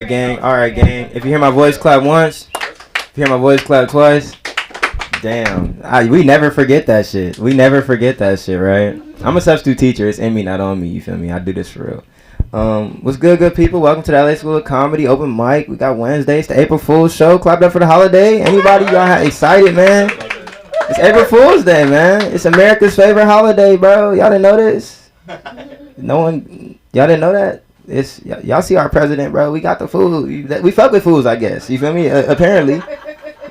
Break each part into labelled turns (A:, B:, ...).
A: Gang. All right, gang. If you hear my voice clap once, if you hear my voice clap twice, damn. We never forget that shit. We never forget that shit, right? I'm a substitute teacher. It's in me, not on me. You feel me? I do this for real. What's good people? Welcome to the LA School of Comedy open mic. We got Wednesdays, the April Fool's show. Clapped up for the holiday. Anybody excited, man? It's April Fool's Day, man. It's America's favorite holiday, bro. Y'all didn't know this? No one. Y'all didn't know that? Y'all see our president, bro. We got the food. We fuck with fools, I guess. You feel me? Apparently,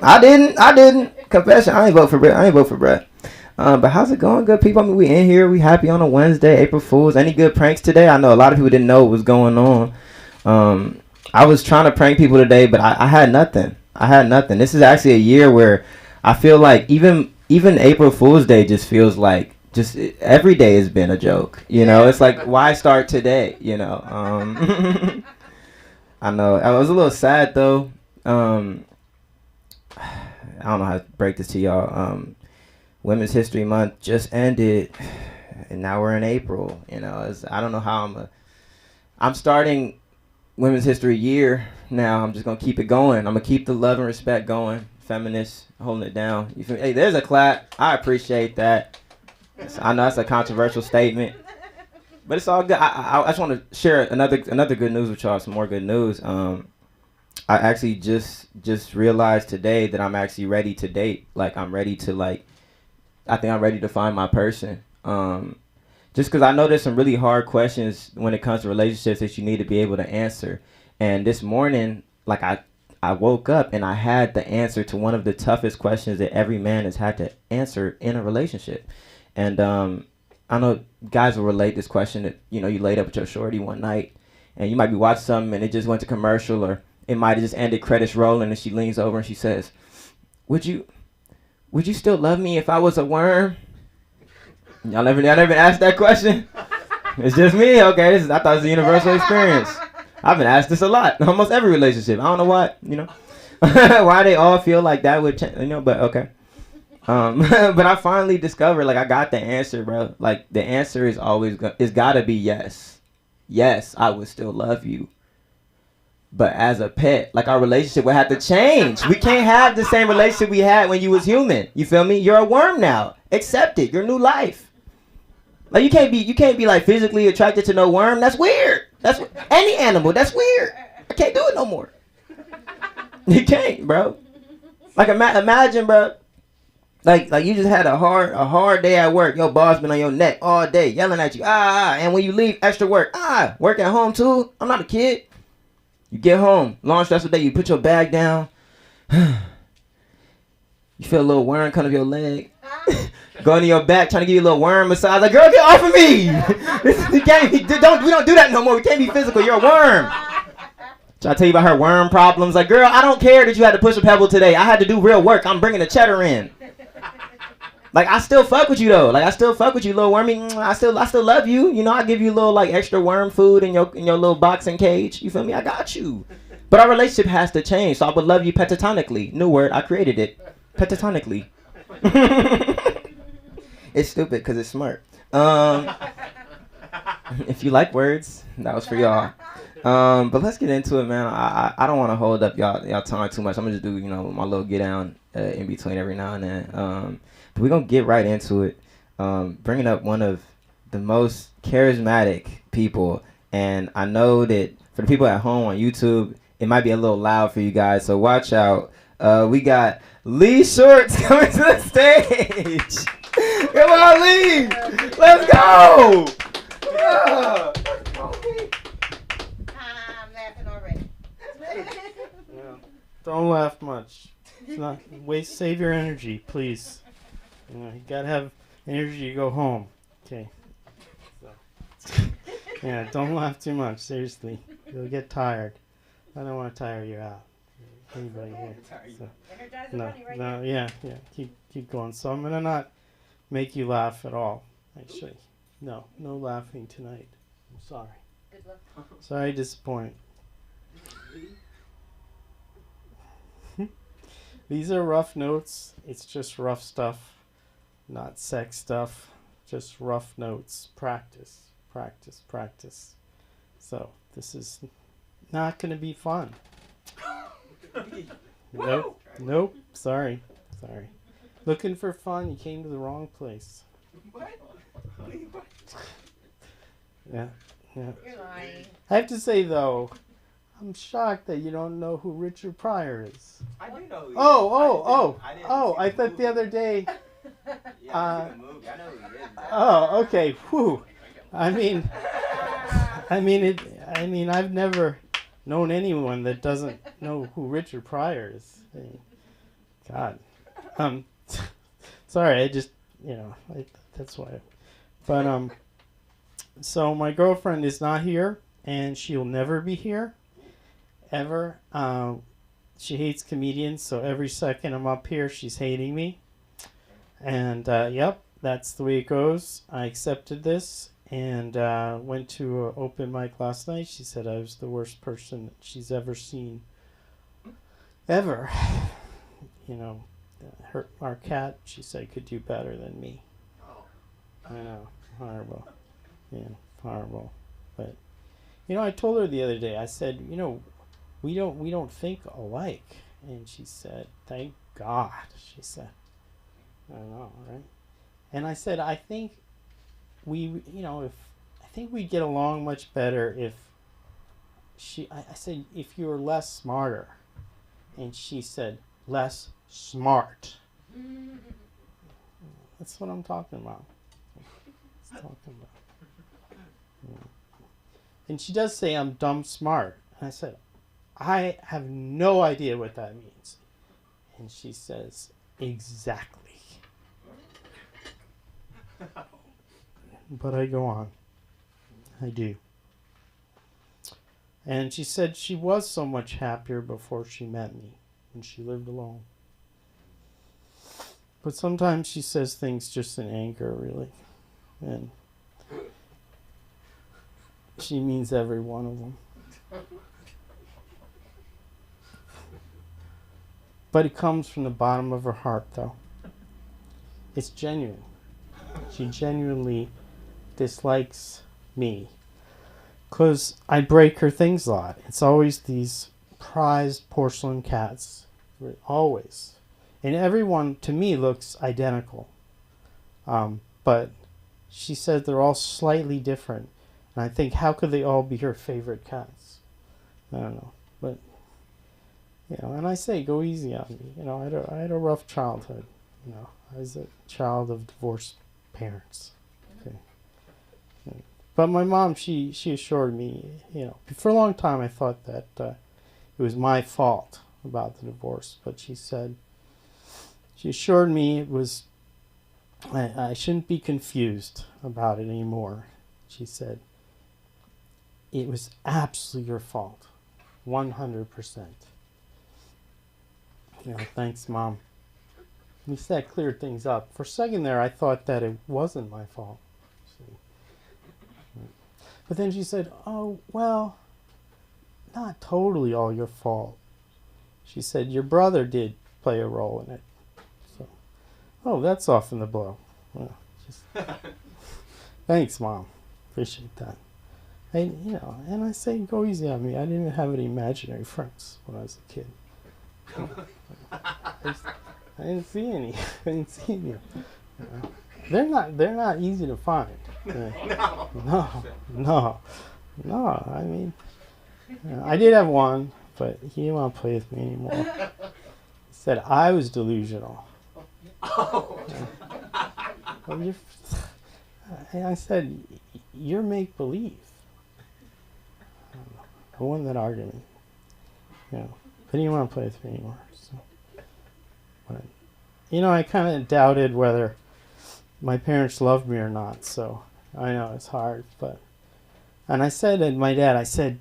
A: I didn't. Confession. I ain't vote for Brett. But how's it going, good people? I mean, we in here. We happy on a Wednesday, April Fools. Any good pranks today? I know a lot of people didn't know what was going on. I was trying to prank people today, but I had nothing. This is actually a year where I feel like even April Fool's Day just feels like every day has been a joke. You know, it's like, why start today? You know. I know. I was a little sad though. I don't know how to break this to y'all. Women's History Month just ended, and now we're in April. You know, I don't know how I'm starting Women's History Year now. I'm just gonna keep it going. I'm gonna keep the love and respect going. Feminists holding it down. You feel me? Hey, there's a clap. I appreciate that. I know that's a controversial statement, but it's all good. I just want to share another good news with y'all. Some more good news. I actually just realized today that I'm actually ready to date. Like I'm ready to I think I'm ready to find my person. Just because I know there's some really hard questions when it comes to relationships that you need to be able to answer. And this morning, I woke up and I had the answer to one of the toughest questions that every man has had to answer in a relationship. And I know guys will relate this question that, you know, you laid up with your shorty one night and you might be watching something and it just went to commercial, or it might have just ended credits rolling, and she leans over and she says, Would you still love me if I was a worm? Y'all never asked that question? It's just me? Okay, I thought it was a universal experience. I've been asked this a lot. Almost every relationship. I don't know why, you know. Why they all feel like that would change, you know, but okay. But I finally discovered, I got the answer, bro. Like, the answer is always, it's gotta be yes. Yes, I would still love you. But as a pet, our relationship would have to change. We can't have the same relationship we had when you was human. You feel me? You're a worm now. Accept it. Your new life. You can't be physically attracted to no worm. That's weird. That's any animal. That's weird. I can't do it no more. You can't, bro. Imagine, bro. You just had a hard day at work. Your boss been on your neck all day, yelling at you. And when you leave, extra work. Work at home too. I'm not a kid. You get home, long stressful day. You put your bag down. You feel a little worm come up your leg. Going to your back, trying to give you a little worm massage. Like, girl, get off of me! We don't do that no more. We can't be physical. You're a worm. Try to tell you about her worm problems. Like, girl, I don't care that you had to push a pebble today. I had to do real work. I'm bringing the cheddar in. I still fuck with you though. I still fuck with you, little wormy. I still love you. You know, I give you a little extra worm food in your little boxing cage. You feel me? I got you. But our relationship has to change. So I would love you petatonically. New word. I created it. Petatonically. It's stupid because it's smart. If you like words, that was for y'all. But let's get into it, man. I don't want to hold up y'all time too much. I'm gonna just do my little get down in between every now and then. But we're gonna get right into it. Bringing up one of the most charismatic people, and I know that for the people at home on YouTube, it might be a little loud for you guys, so watch out. We got Lee Shorts coming to the stage. Come on, Lee! Let's go! Yeah.
B: I'm laughing already.
C: Yeah. Don't laugh much. It's not save your energy, please. You gotta have energy to go home. Okay. So. Yeah, don't laugh too much. Seriously, you'll get tired. I don't want to tire you out. Anybody here? So, no, yeah. Keep going. So I'm gonna not make you laugh at all. Actually, no laughing tonight. I'm sorry.
B: Good luck.
C: Sorry to disappoint. These are rough notes. It's just rough stuff. Not sex stuff, just rough notes. Practice. So this is not going to be fun. Nope. Sorry. Looking for fun, you came to the wrong place.
A: What?
C: Yeah.
B: You're lying.
C: I have to say, though, I'm shocked that you don't know who Richard Pryor is.
A: I do know who he is.
C: I thought the other day.
A: Yeah, I didn't see the movie. I know who he is.
C: Oh, okay. Whew. I mean, I've never known anyone that doesn't know who Richard Pryor is. I mean, God. Sorry, I just, that's why. But, so my girlfriend is not here, and she'll never be here, ever. She hates comedians, so every second I'm up here, she's hating me. And, yep, that's the way it goes. I accepted this and went to an open mic last night. She said I was the worst person that she's ever seen. Ever. Our cat, she said, could do better than me. I know. Horrible. Yeah, horrible. But, I told her the other day, I said, we don't think alike. And she said, thank God, she said. I know, right? And I said, I think we'd get along much better if I said, if you were less smarter. And she said, less smart. That's what I'm talking about. And she does say I'm dumb smart. And I said, I have no idea what that means. And she says, exactly. But I go on. I do. And she said she was so much happier before she met me, when she lived alone. But sometimes she says things just in anger, really. And she means every one of them. But it comes from the bottom of her heart, though. It's genuine. She genuinely dislikes me. Because I break her things a lot. It's always these prized porcelain cats. Always. And everyone, to me, looks identical. But she said they're all slightly different. And I think, how could they all be her favorite cats? I don't know. But, and I say, go easy on me. I had a rough childhood. I was a child of divorced parents. Okay. But my mom, she assured me, for a long time I thought that it was my fault about the divorce. But she assured me it was, I shouldn't be confused about it anymore. She said, it was absolutely your fault. 100%. Thanks, Mom. At least that cleared things up. For a second there, I thought that it wasn't my fault. But then she said, oh, well, not totally all your fault. She said, your brother did play a role in it. So, oh, that softened the blow. Well, thanks, Mom. Appreciate that. And I say, go easy on me. I didn't have any imaginary friends when I was a kid. I didn't see any. They're not easy to find. No. I mean, I did have one, but he didn't want to play with me anymore. He said I was delusional. I said, you're make believe. I won that argument. But he didn't want to play with me anymore. So. But, I kind of doubted whether my parents loved me or not, so I know it's hard. And I said to my dad, I said,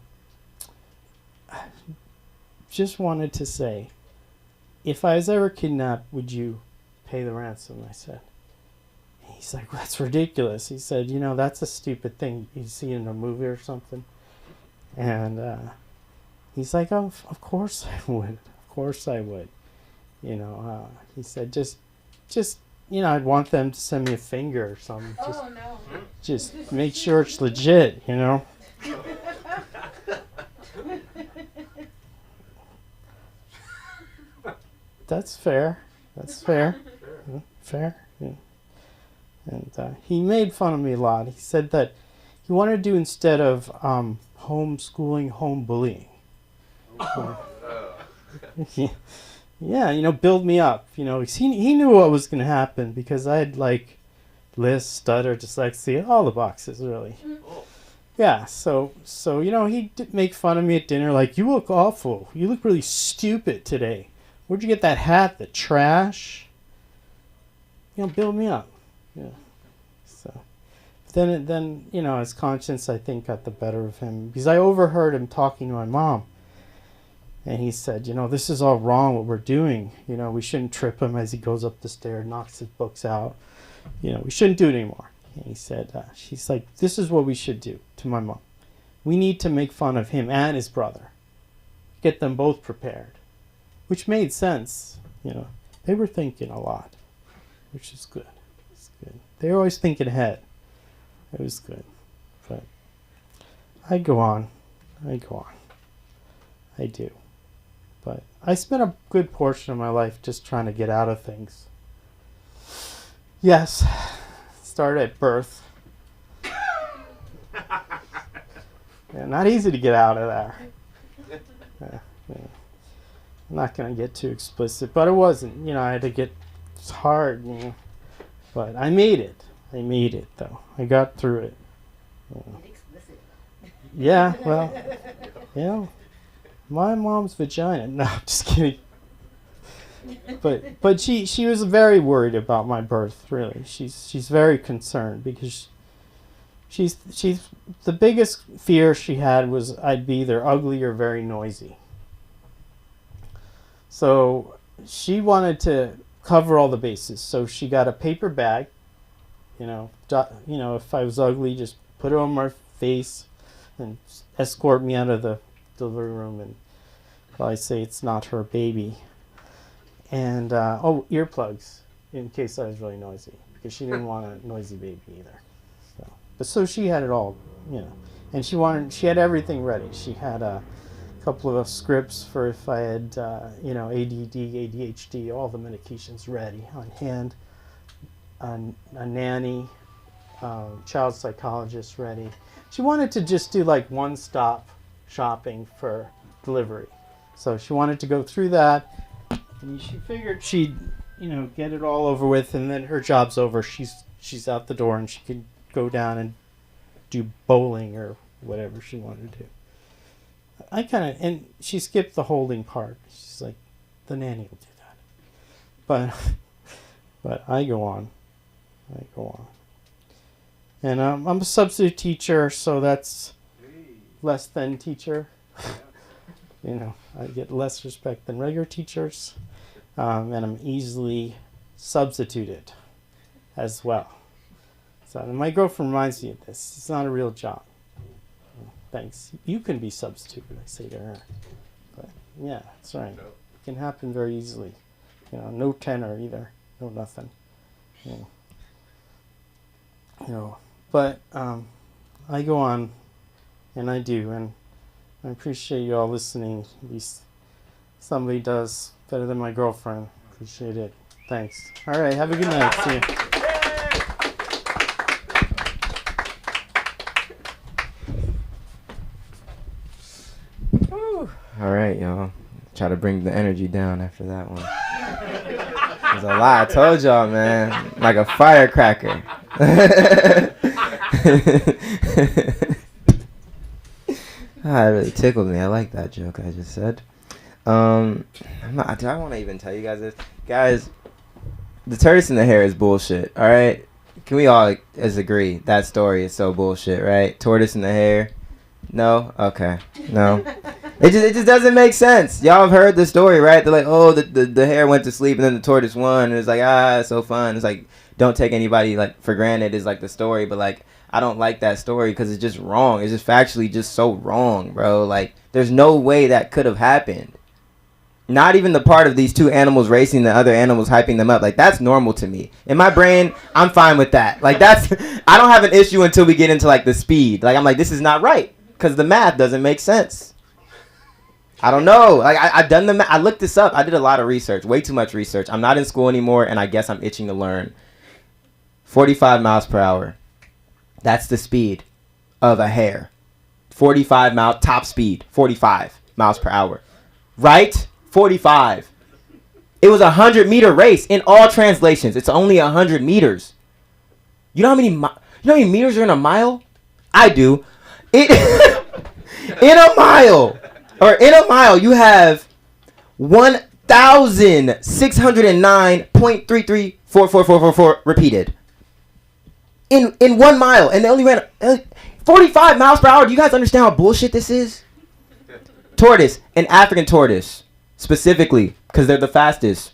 C: just wanted to say, if I was ever kidnapped, would you pay the ransom? I said. He's like, that's ridiculous. He said, that's a stupid thing you see in a movie or something. And he's like, oh, of course I would. Of course I would. He said, just I'd want them to send me a finger or something. Just make sure it's legit, That's fair. That's fair. Fair. Yeah. And he made fun of me a lot. He said that he wanted to do instead of homeschooling, home bullying. Yeah, build me up. He knew what was going to happen because I had like lisp, stutter, dyslexia, all the boxes really. Yeah, so he did make fun of me at dinner, like, you look awful. You look really stupid today. Where'd you get that hat? The trash? Build me up. Yeah. So then his conscience, I think, got the better of him because I overheard him talking to my mom. And he said, this is all wrong what we're doing. We shouldn't trip him as he goes up the stairs, knocks his books out. We shouldn't do it anymore. And he said, she's like, this is what we should do to my mom. We need to make fun of him and his brother. Get them both prepared. Which made sense. They were thinking a lot, which is good. It's good. They were always thinking ahead. It was good. But I go on. I do. But I spent a good portion of my life just trying to get out of things. Yes. Started at birth. Yeah, not easy to get out of there. Yeah. I'm not going to get too explicit, but it wasn't. I had to get, it's hard, But I made it. Though. I got through it. Yeah, well, my mom's vagina. No, I'm just kidding. But she was very worried about my birth, really. She's very concerned because she's the biggest fear she had was I'd be either ugly or very noisy. So she wanted to cover all the bases. So she got a paper bag, if I was ugly, just put it on my face and escort me out of the delivery room and probably say it's not her baby. And, earplugs in case I was really noisy because she didn't want a noisy baby either. So she had it all, and she had everything ready. She had a couple of scripts for if I had, ADD, ADHD, all the medications ready on hand, a nanny, child psychologist ready. She wanted to just do like one-stop shopping for delivery. So she wanted to go through that. And she figured she'd, get it all over with, and then her job's over. She's out the door, and she could go down and do bowling or whatever she wanted to do. And she skipped the holding part. She's like, the nanny will do that. But I go on. And I'm a substitute teacher, so that's less than teacher. I get less respect than regular teachers. And I'm easily substituted as well. So my girlfriend reminds me of this. It's not a real job. Thanks. You can be substituted, I say to her. But yeah, that's right. It can happen very easily. No tenor either. No nothing. But I go on, and I do, and I appreciate you all listening. At least somebody does better than my girlfriend. Appreciate it. Thanks. All right, have a good night. See you.
A: All right, y'all. Try to bring the energy down after that one. There's a lot. I told y'all, man. Like a firecracker. It really tickled me. I like that joke I just said. Do I want to even tell you guys this? Guys, the tortoise in the hare is bullshit, all right? Can we all agree that story is so bullshit, right? Tortoise in the hare? No? Okay. No. It just doesn't make sense. Y'all have heard the story, right? They're like, oh, the hare went to sleep and then the tortoise won. And it's like, it's so fun. It's like, don't take anybody for granted is the story. But I don't like that story because it's just wrong. It's just factually just so wrong, bro. There's no way that could have happened. Not even the part of these two animals racing the other animals, hyping them up. That's normal to me. In my brain, I'm fine with that. I don't have an issue until we get into the speed. I'm like, this is not right because the math doesn't make sense. I don't know. Like I've done I looked this up. I did a lot of research, way too much research. I'm not in school anymore, and I guess I'm itching to learn. 45 miles per hour. That's the speed of a hare. 45 mile top speed. 45 miles per hour. Right? 45. It was a 100-meter race in all translations. It's only 100 meters. You know how many meters are in a mile? I do. In a mile, you have 1,609.334444 repeated. In 1 mile, and they only ran 45 miles per hour. Do you guys understand how bullshit this is? Tortoise, an African tortoise, specifically, because they're the fastest.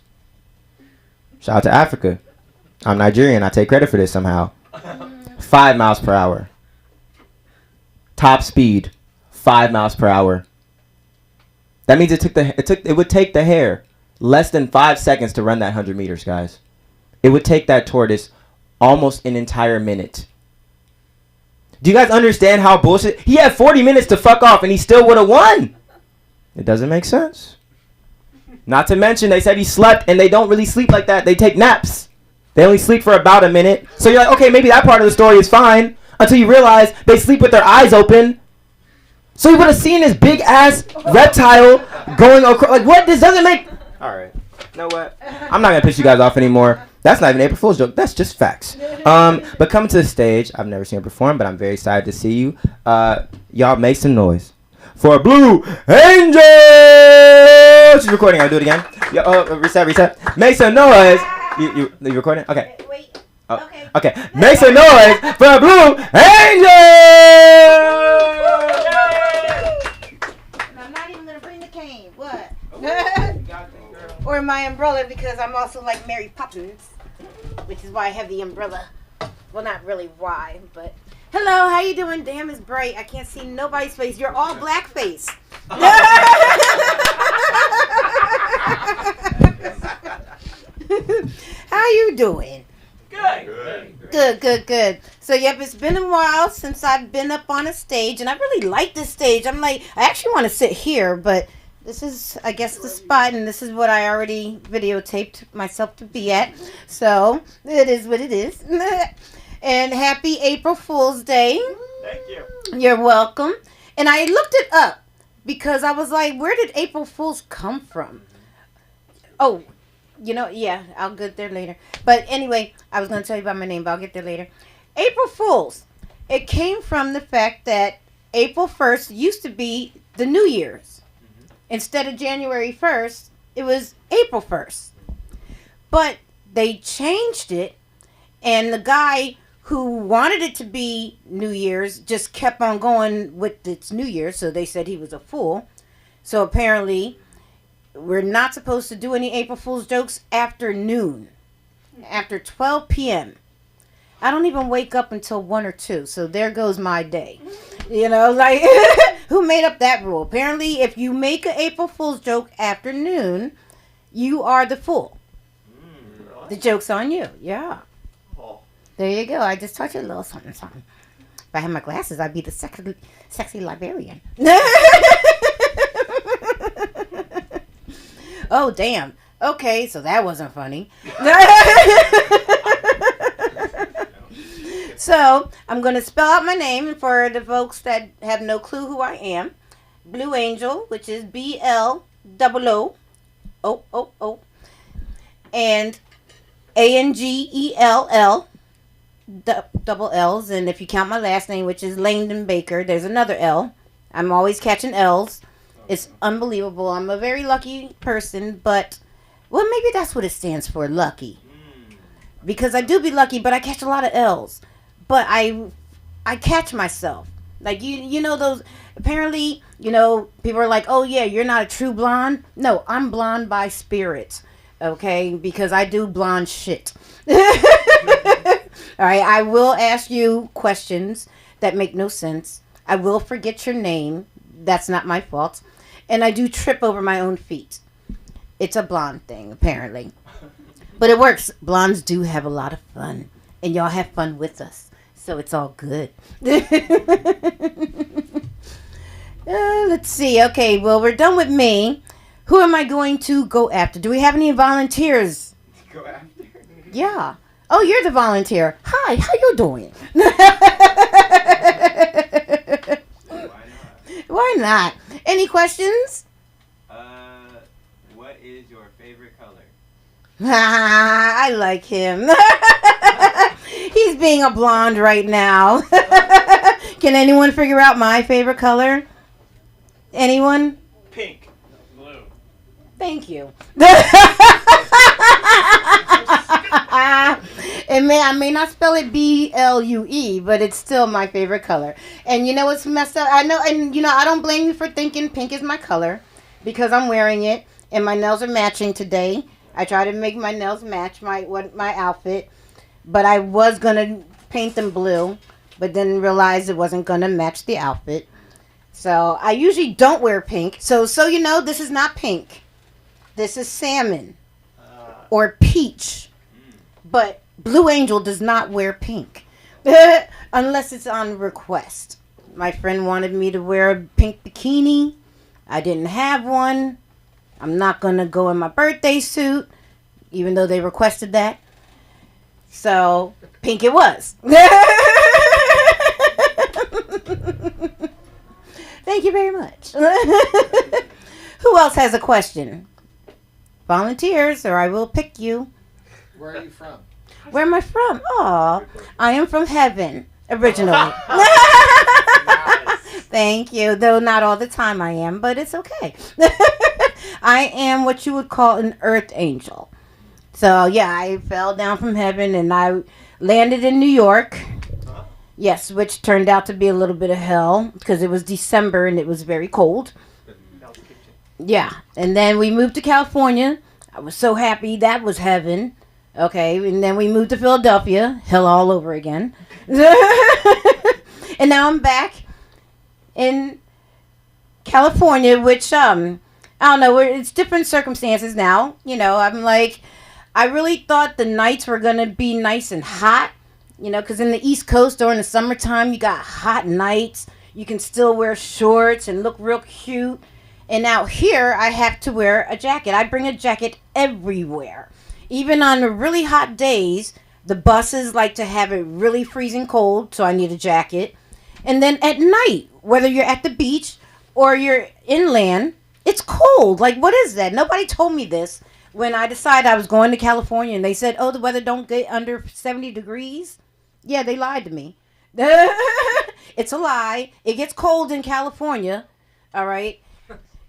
A: Shout out to Africa. I'm Nigerian. I take credit for this somehow. 5 miles per hour. Top speed, 5 miles per hour. That means it would take the hare less than 5 seconds to run that 100 meters, guys. It would take that tortoise almost an entire minute. Do you guys understand how bullshit? He had 40 minutes to fuck off and he still would have won. It doesn't make sense. Not to mention, they said he slept, and they don't really sleep like that. They take naps. They only sleep for about a minute. So you're like, okay, maybe that part of the story is fine, until you realize they sleep with their eyes open. So you would have seen this big ass reptile going across. Like, what? This doesn't make. All right. You know what? I'm not gonna piss you guys off anymore. That's not even April Fool's joke. That's just facts. But coming to the stage, I've never seen her perform, but I'm very excited to see you. Y'all make some noise for Blue Angel. She's recording. I'll do it again. Reset. Make some noise. You recording? Okay.
B: Wait.
A: Oh, okay. Make some noise for Blue Angel.
B: I'm not even gonna bring the cane. What? Or my umbrella, because I'm also like Mary Poppins, which is why I have the umbrella. Well, not really why, but hello, how you doing? Damn, it's bright. I can't see nobody's face. You're all blackface. How you doing? Good. So, yep, it's been a while since I've been up on a stage, and I really like this stage. I'm like, I actually want to sit here, but this is, I guess, the spot, and this is what I already videotaped myself to be at. So, it is what it is. And happy April Fool's Day.
C: Thank you.
B: You're welcome. And I looked it up because I was like, where did April Fools come from? Oh, yeah, I'll get there later. But anyway, I was going to tell you about my name, but I'll get there later. April Fools. It came from the fact that April 1st used to be the New Year's. Instead of January 1st, it was April 1st. But they changed it, and the guy who wanted it to be New Year's just kept on going with its New Year's, so they said he was a fool. So apparently, we're not supposed to do any April Fool's jokes after noon, after 12 p.m. I don't even wake up until 1 or 2, so there goes my day. Like, who made up that rule? Apparently, if you make an April Fool's joke after noon, you are the fool.
C: Really?
B: The joke's on you, yeah.
C: Oh.
B: There you go. I just taught you a little something. If I had my glasses, I'd be the sexy librarian. Oh, damn. Okay, so that wasn't funny. So, I'm going to spell out my name for the folks that have no clue who I am. Blue Angel, which is BLOO. And ANGELL. Double L's. And if you count my last name, which is Langdon Baker, there's another L. I'm always catching L's. It's unbelievable. I'm a very lucky person, but, well, maybe that's what it stands for, lucky. Because I do be lucky, but I catch a lot of L's. But I catch myself. Like, you know those, apparently, people are like, oh, yeah, you're not a true blonde. No, I'm blonde by spirit, okay? Because I do blonde shit. All right, I will ask you questions that make no sense. I will forget your name. That's not my fault. And I do trip over my own feet. It's a blonde thing, apparently. But it works. Blondes do have a lot of fun. And y'all have fun with us. So it's all good. Let's see. Okay, well, we're done with me. Who am I going to go after? Do we have any volunteers?
A: Go after.
B: Yeah. Oh, you're the volunteer. Hi, how you doing?
A: Why not?
B: Why not? Any questions?
A: What is your favorite color?
B: I like him. He's being a blonde right now. Can anyone figure out my favorite color? Anyone?
C: Pink. Blue.
B: Thank you. I may not spell it BLUE, but it's still my favorite color. And you know what's messed up? I know, and I don't blame you for thinking pink is my color because I'm wearing it and my nails are matching today. I try to make my nails match my outfit, but I was gonna paint them blue, but then realized it wasn't gonna match the outfit. So I usually don't wear pink. So this is not pink. This is salmon or peach. But Blue Angel does not wear pink unless it's on request. My friend wanted me to wear a pink bikini. I didn't have one. I'm not going to go in my birthday suit, even though they requested that. So, pink it was. Thank you very much. Who else has a question? Volunteers, or I will pick you.
D: Where are you from?
B: Where am I from? Oh, I am from heaven, originally. Thank you. Though not all the time I am, but it's okay. I am what you would call an earth angel. So, yeah, I fell down from heaven and I landed in New York. Yes, which turned out to be a little bit of hell because it was December and it was very cold. Yeah, and then we moved to California. I was so happy. That was heaven. Okay, and then we moved to Philadelphia. Hell all over again. And now I'm back in California, which, I don't know, it's different circumstances now. I'm like, I really thought the nights were going to be nice and hot, because in the East Coast during the summertime, you got hot nights. You can still wear shorts and look real cute. And out here, I have to wear a jacket. I bring a jacket everywhere. Even on the really hot days, the buses like to have it really freezing cold, so I need a jacket. And then at night, whether you're at the beach or you're inland, it's cold. Like, what is that? Nobody told me this when I decided I was going to California. And they said, oh, the weather don't get under 70 degrees. Yeah, they lied to me. It's a lie. It gets cold in California. All right.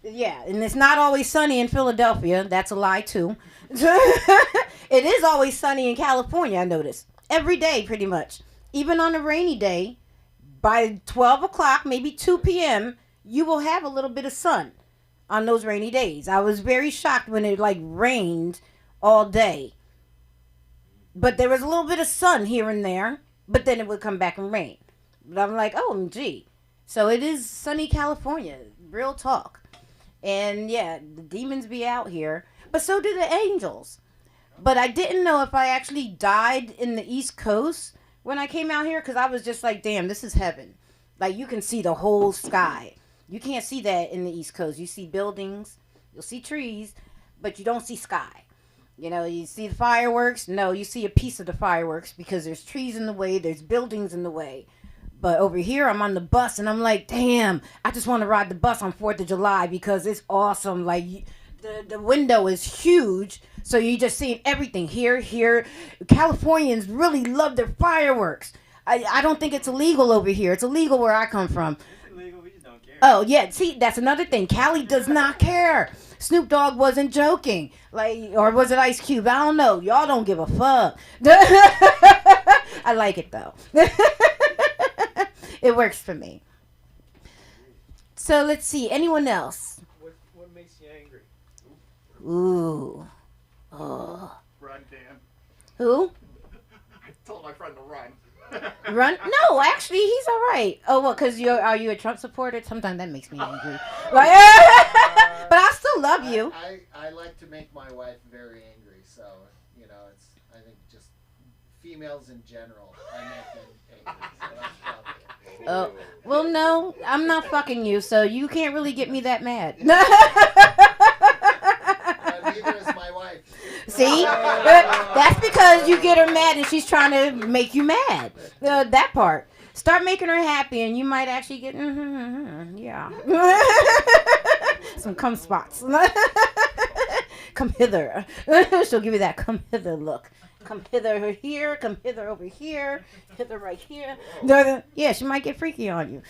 B: Yeah, and it's not always sunny in Philadelphia. That's a lie, too. It is always sunny in California, I noticed. Every day, pretty much. Even on a rainy day, by 12 o'clock, maybe 2 p.m., you will have a little bit of sun on those rainy days. I was very shocked when it, rained all day. But there was a little bit of sun here and there, but then it would come back and rain. But I'm like, oh, gee. So it is sunny California. Real talk. And yeah, the demons be out here. But so do the angels. But I didn't know if I actually died in the East Coast when I came out here. Because I was just like, damn, this is heaven. Like, you can see the whole sky. You can't see that in the East Coast. You see buildings. You'll see trees. But you don't see sky. You see the fireworks. No, you see a piece of the fireworks. Because there's trees in the way. There's buildings in the way. But over here, I'm on the bus, and I'm like, damn, I just want to ride the bus on 4th of July because it's awesome. Like, the window is huge, so you're just seeing everything here. Californians really love their fireworks. I don't think it's illegal over here. It's illegal where I come from.
A: It's illegal, we just don't care.
B: Oh, yeah, see, that's another thing. Cali does not care. Snoop Dogg wasn't joking. Or was it Ice Cube? I don't know. Y'all don't give a fuck. I like it, though. It works for me. So let's see. Anyone else?
C: What makes you angry?
B: Ooh. Oh.
D: Run, Dan.
B: Who?
D: I told my friend to run.
B: Run? No, actually, he's all right. Oh, well, because are you a Trump supporter? Sometimes that makes me angry. But I still love you.
D: I like to make my wife very angry, so, I think just females in general, I make them angry. So that's probably it.
B: Oh, well, no, I'm not fucking you, so you can't really get me that mad.
D: Neither is my wife.
B: See? That's because you get her mad and she's trying to make you mad. That part. Start making her happy and you might actually get, yeah. Some cum spots. Come hither. She'll give you that come hither look. Come hither here, come hither over here, hither right here. Yeah, she might get freaky on you.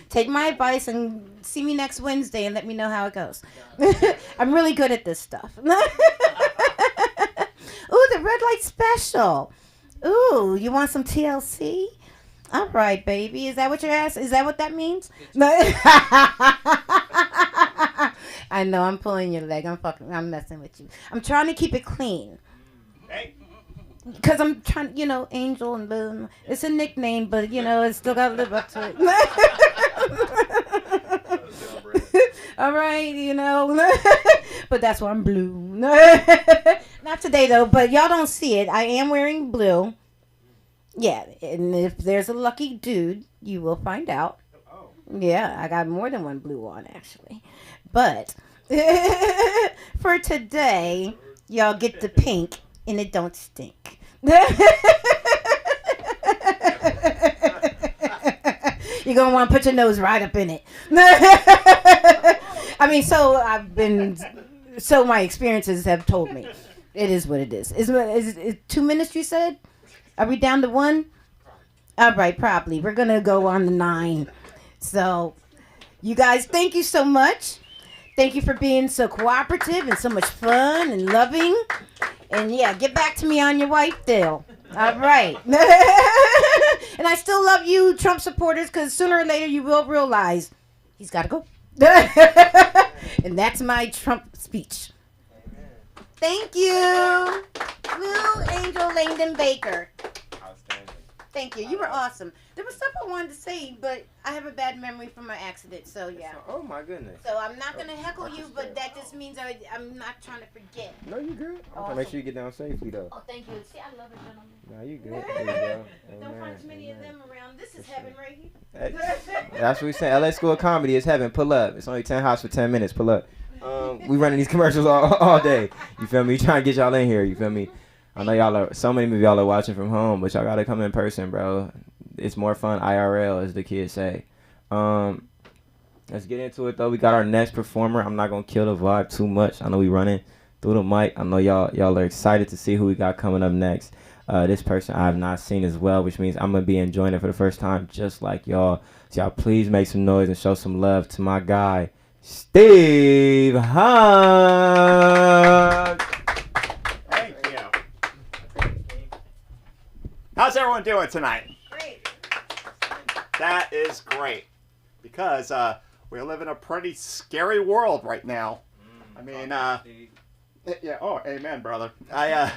B: Take my advice and see me next Wednesday and let me know how it goes. I'm really good at this stuff. Ooh, the red light special. Ooh, you want some TLC? All right, baby. Is that what you're asking? Is that what that means? I know I'm pulling your leg. I'm messing with you. I'm trying to keep it clean.
E: Hey.
B: Because I'm trying, Angel and Boom. It's a nickname, but, it's still got to live up to it. All right, But that's why I'm blue. Not today, though, but y'all don't see it. I am wearing blue. Yeah, and if there's a lucky dude, you will find out.
E: Oh.
B: Yeah, I got more than one blue on, actually. But for today, y'all get the pink. And it don't stink. You're going to want to put your nose right up in it. I mean, so my experiences have told me. It is what it is. Is 2 minutes, you said? Are we down to 1? All right, probably. We're going to go on to 9. So, you guys, thank you so much. Thank you for being so cooperative and so much fun and loving. And yeah, get back to me on your wife deal. All right. And I still love you, Trump supporters, because sooner or later you will realize he's got to go. And that's my Trump speech. Amen. Thank you. Blue Angel Langdon Baker.
A: Outstanding.
B: Thank you. You were awesome. There was stuff I wanted to say, but I have a bad memory from my accident, so yeah.
A: Oh my goodness.
B: So I'm not going to heckle you, but that just means I'm not trying to forget.
A: No, you good. I'm trying to make sure you get down safely though.
B: Oh, thank you. See, I love it, gentlemen.
A: No, you good. There you go.
B: Don't
A: Amen.
B: find too many of them around. This is heaven right here.
A: Hey, that's what we saying. LA School of Comedy is heaven. Pull up. It's only 10 house for 10 minutes. Pull up. We running these commercials all day. You feel me? Trying to get y'all in here. You feel me? I know so many of y'all are watching from home, but y'all gotta come in person, bro. It's more fun IRL, as the kids say. Let's get into it though. We got our next performer. I'm not gonna kill the vibe too much. I know we running through the mic. I know y'all are excited to see who we got coming up next. This person I have not seen as well, which means I'm gonna be enjoying it for the first time, just like y'all. So y'all please make some noise and show some love to my guy, Steve Hunt.
E: Thank you. How's everyone doing tonight?
B: Great.
E: That is great. Because we live in a pretty scary world right now. I mean, yeah. Oh, amen, brother. I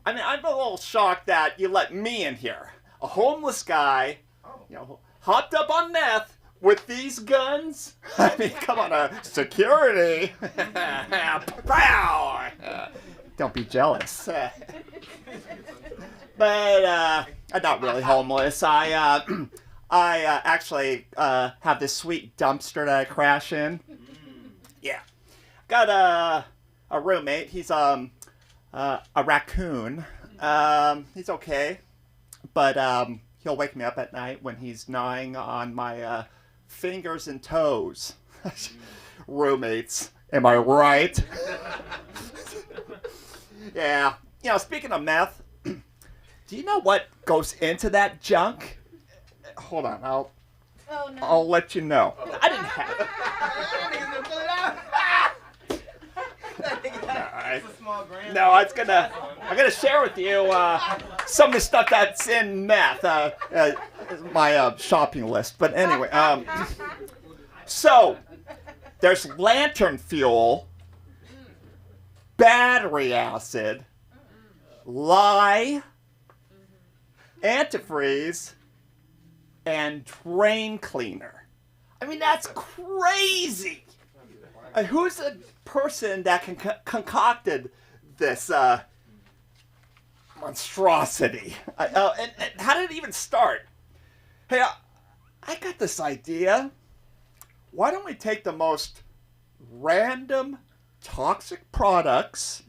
E: mean, I'm a little shocked that you let me in here, a homeless guy, hopped up on meth with these guns. I mean, come on, security. Pow! Don't be jealous. But I'm not really homeless. I actually have this sweet dumpster that I crash in. Yeah. Got a roommate. He's a raccoon. He's okay. But he'll wake me up at night when he's gnawing on my fingers and toes. Roommates. Am I right? Yeah. Speaking of meth, do you know what goes into that junk? Hold on, I'll let you know. I didn't have it. No, I'm gonna share with you some of the stuff that's in meth. My shopping list. But anyway, so there's lantern fuel, battery acid, lye, antifreeze, and drain cleaner. I mean, that's crazy. Who's the person that concocted this monstrosity? And how did it even start? Hey, I got this idea. Why don't we take the most random toxic products,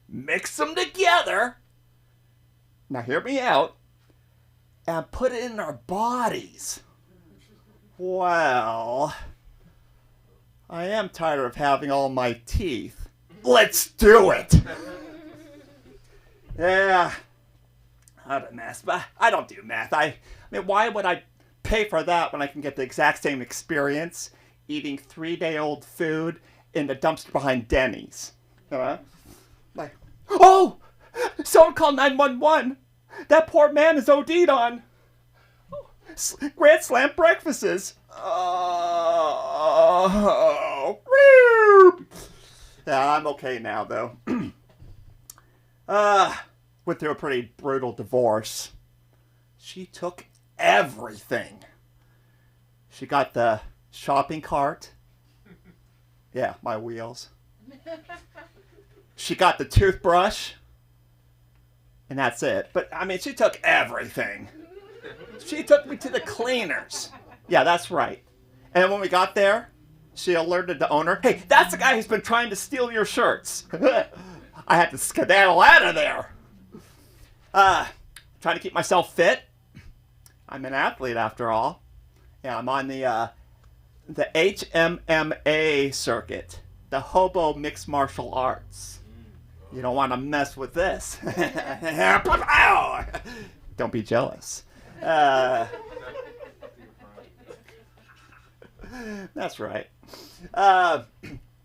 E: mix them together, now hear me out, and put it in our bodies? Well, I am tired of having all my teeth. Let's do it! Yeah, I don't math, but I don't do math. I mean, why would I pay for that when I can get the exact same experience eating 3-day-old food in the dumpster behind Denny's? Like, oh! Someone call 911! That poor man is OD'd on Grand Slam breakfasts. Oh, yeah, I'm okay now, though. Went through a pretty brutal divorce. She took everything. She got the shopping cart. Yeah, my wheels. She got the toothbrush. And that's it. But, I mean, she took everything. She took me to the cleaners. Yeah, that's right. And when we got there, she alerted the owner, hey, that's the guy who's been trying to steal your shirts. I had to skedaddle out of there. Trying to keep myself fit. I'm an athlete after all. Yeah, I'm on the HMMA circuit, the Hobo Mixed Martial Arts. You don't want to mess with this. Don't be jealous. That's right. But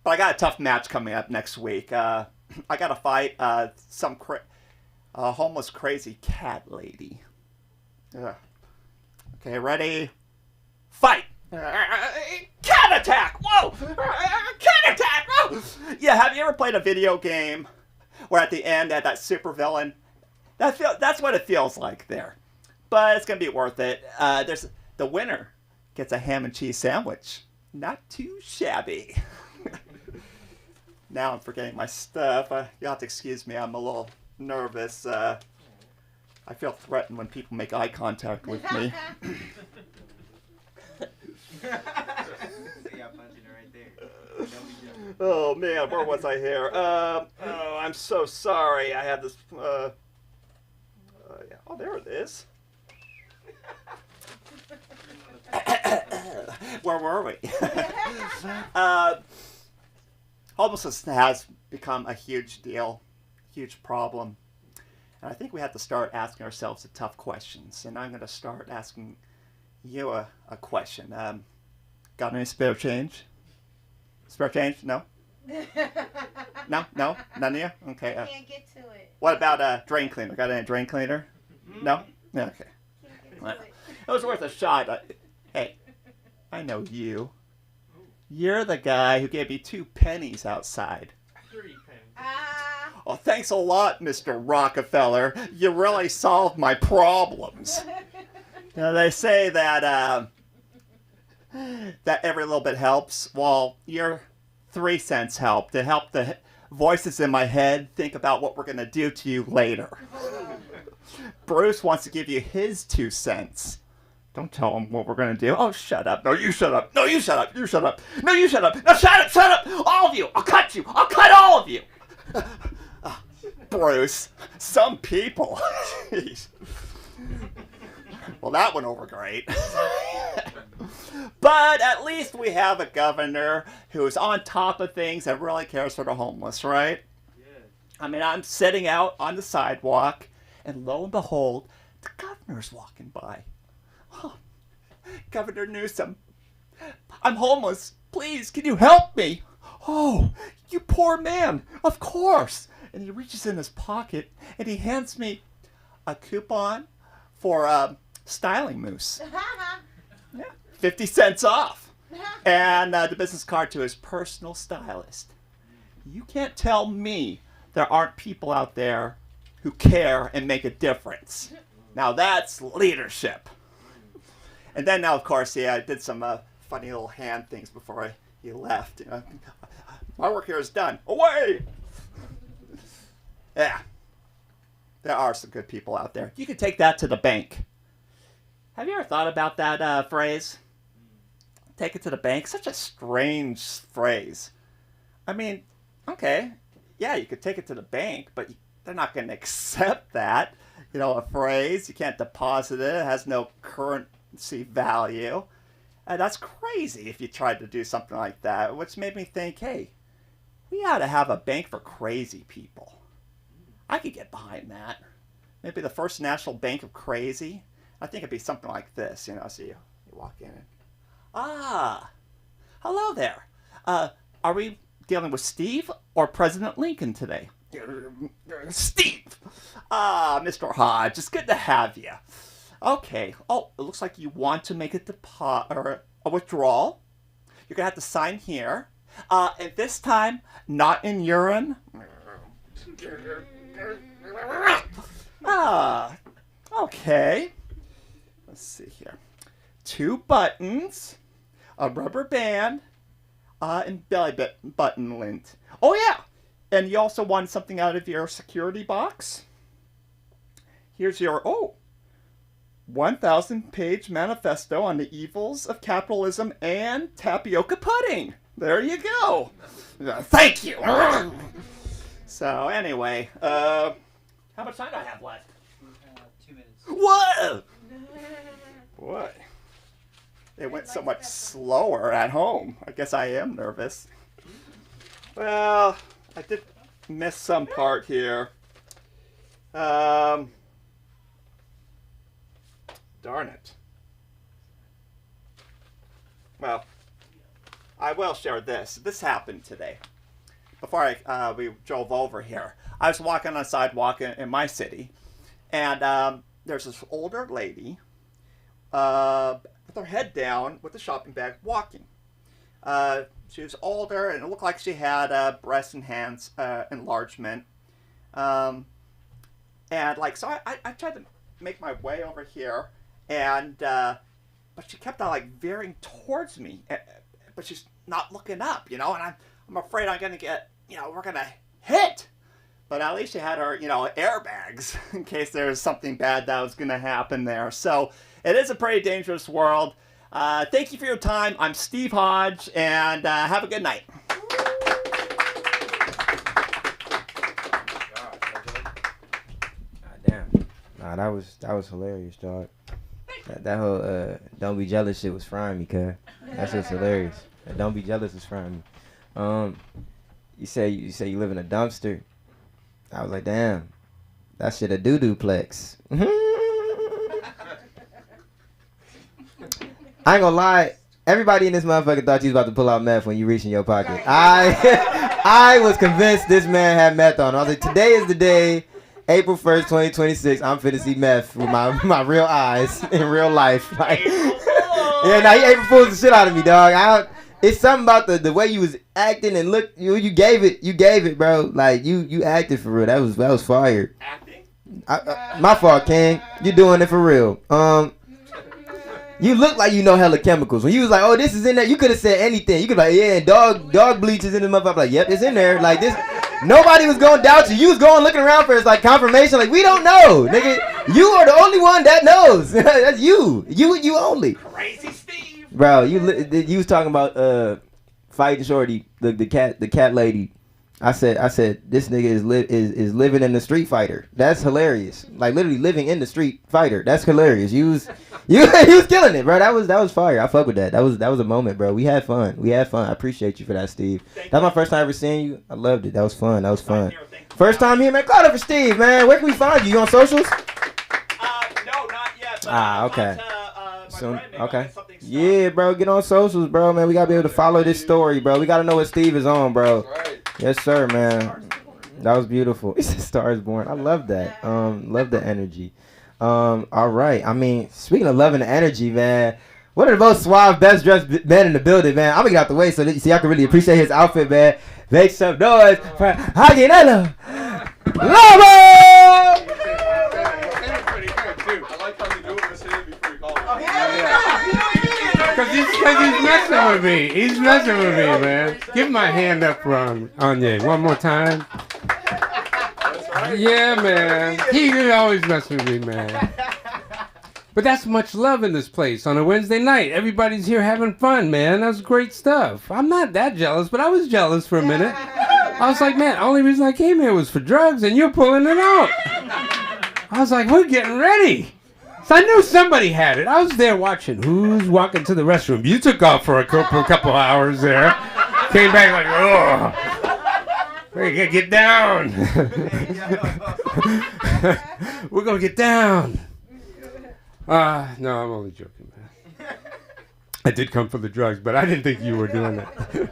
E: I got a tough match coming up next week. I got to fight some homeless crazy cat lady. Okay, ready? Fight! Cat attack! Whoa! Cat attack! Whoa! Yeah, have you ever played a video game where at the end at that supervillain? That's what it feels like there. But it's going to be worth it. There's the winner gets a ham and cheese sandwich. Not too shabby. Now I'm forgetting my stuff. You'll have to excuse me. I'm a little nervous. I feel threatened when people make eye contact with me. Oh man, where was I here? I'm so sorry. I had this. Yeah. Oh, there it is. Where were we? Homelessness has become a huge deal, huge problem. And I think we have to start asking ourselves the tough questions. And I'm going to start asking you a question. Got any spare change? Spare change? No? No? No? None of you? Okay.
B: Can't get to it.
E: What about a drain cleaner? Got any drain cleaner? No? Yeah, okay. Well, it was worth a shot. Hey, I know you. You're the guy who gave me 2 pennies outside.
C: 3 pennies.
E: Oh, thanks a lot, Mr. Rockefeller. You really solved my problems. Now, they say that that every little bit helps. Well, your 3 cents helped. To help the voices in my head think about what we're going to do to you later. Bruce wants to give you his 2 cents. Don't tell him what we're going to do. Oh, shut up. No, you shut up. No, you shut up. You shut up. No, you shut up. No, shut up. Shut up. All of you. I'll cut you. I'll cut all of you. Bruce, some people. Jeez. Well, that went over great. But at least we have a governor who's on top of things and really cares for the homeless, right?
C: Yeah.
E: I mean, I'm sitting out on the sidewalk, and lo and behold, the governor's walking by. Oh, Governor Newsom, I'm homeless. Please, can you help me? Oh, you poor man. Of course. And he reaches in his pocket, and he hands me a coupon for styling mousse. Yeah, 50 cents off. And the business card to his personal stylist. You can't tell me there aren't people out there who care and make a difference. Now that's leadership. And then now, of course, yeah, I did some funny little hand things before he left. You know, my work here is done. Away! Yeah. There are some good people out there. You can take that to the bank. Have you ever thought about that phrase? Take it to the bank. Such a strange phrase. I mean, okay, yeah, you could take it to the bank, but they're not going to accept that. You know, a phrase, you can't deposit it. It has no currency value. That's crazy if you tried to do something like that, which made me think, hey, we ought to have a bank for crazy people. I could get behind that. Maybe the First National Bank of Crazy. I think it'd be something like this, you know, so you walk in and, hello there. Are we dealing with Steve or President Lincoln today? Steve! Mr. Hodge, it's good to have you. Okay. Oh, it looks like you want to make a withdrawal. You're going to have to sign here. And this time, not in urine. Okay. Let's see here. 2 buttons, a rubber band, and belly button lint. Oh, yeah. And you also want something out of your security box. Here's your, 1,000-page manifesto on the evils of capitalism and tapioca pudding. There you go. Thank you. So, anyway, how much time do I have left?
F: 2 minutes.
E: Whoa! Boy. It went so much slower at home. I guess I am nervous. Well, I did miss some part here. Darn it. Well, I will share this. This happened today. Before we drove over here, I was walking on a sidewalk in my city, and there's this older lady with her head down with a shopping bag walking. She was older, and it looked like she had breast enlargement. And so I tried to make my way over here, and but she kept on veering towards me, but she's not looking up, and I'm afraid I'm gonna get, we're gonna hit. But at least she had her, airbags in case there was something bad that was gonna happen there. So it is a pretty dangerous world. Thank you for your time. I'm Steve Hodge, and have a good night.
A: God damn. Nah, that was hilarious, dog. That whole don't be jealous shit was frying me, cuz. That shit's hilarious. That don't be jealous was frying me. You say you live in a dumpster. I was like, damn. That shit a doo-doo plex. I ain't gonna lie. Everybody in this motherfucker thought you was about to pull out meth when you reached in your pocket. I was convinced this man had meth on. I was like, today is the day, April 1st, 2026. I'm finna see meth with my real eyes in real life. Like, yeah, nah, he April Fool's the shit out of me, dog. It's something about the way you was acting and look. You gave it, bro. Like you acted for real. That was fire.
E: Acting?
A: My fault, King. You doing it for real. You look like you know hella chemicals. When you was like, oh, this is in there, you could have said anything. You could be like, yeah, dog bleach is in the motherfucker. Like, yep, it's in there. Like this, nobody was gonna doubt you. You was going looking around for his confirmation. Like, we don't know, nigga. You are the only one that knows. That's you. You only.
E: Crazy Steve.
A: Bro, you was talking about fighting Shorty, the cat lady. I said this nigga is living in the Street Fighter. That's hilarious. Like literally living in the Street Fighter. That's hilarious. You was killing it, bro. That was fire. I fuck with that. That was a moment, bro. We had fun. I appreciate you for that, Steve. That's my first time ever seeing you. I loved it. That was fun. First time here, man. Call it for Steve, man. Where can we find you? You on socials?
E: No, not yet.
A: Okay.
E: Soon.
A: Okay. Yeah, bro. Get on socials, bro, man. We gotta be able to follow this story, bro. We gotta know what Steve is on, bro.
D: Right.
A: Yes, sir, man. That was beautiful. He said Stars Born. I love that. Love the energy. All right. I mean, speaking of loving the energy, man, one of the most suave, best dressed men in the building, man. I'm gonna get out the way so that y'all can really appreciate his outfit, man. Make some noise for Haginello Lobo!
G: Because he's messing with me. He's messing with me, man. Give my hand up for Anya one more time. Yeah, man. He always mess with me, man. But that's much love in this place on a Wednesday night. Everybody's here having fun, man. That's great stuff. I'm not that jealous, but I was jealous for a minute. I was like, man, the only reason I came here was for drugs, and you're pulling it out. I was like, we're getting ready. So I knew somebody had it. I was there watching who's walking to the restroom. You took off for a couple hours there. Came back like, oh, we gotta get down. We're gonna get down. No, I'm only joking, man. I did come for the drugs, but I didn't think you were doing that.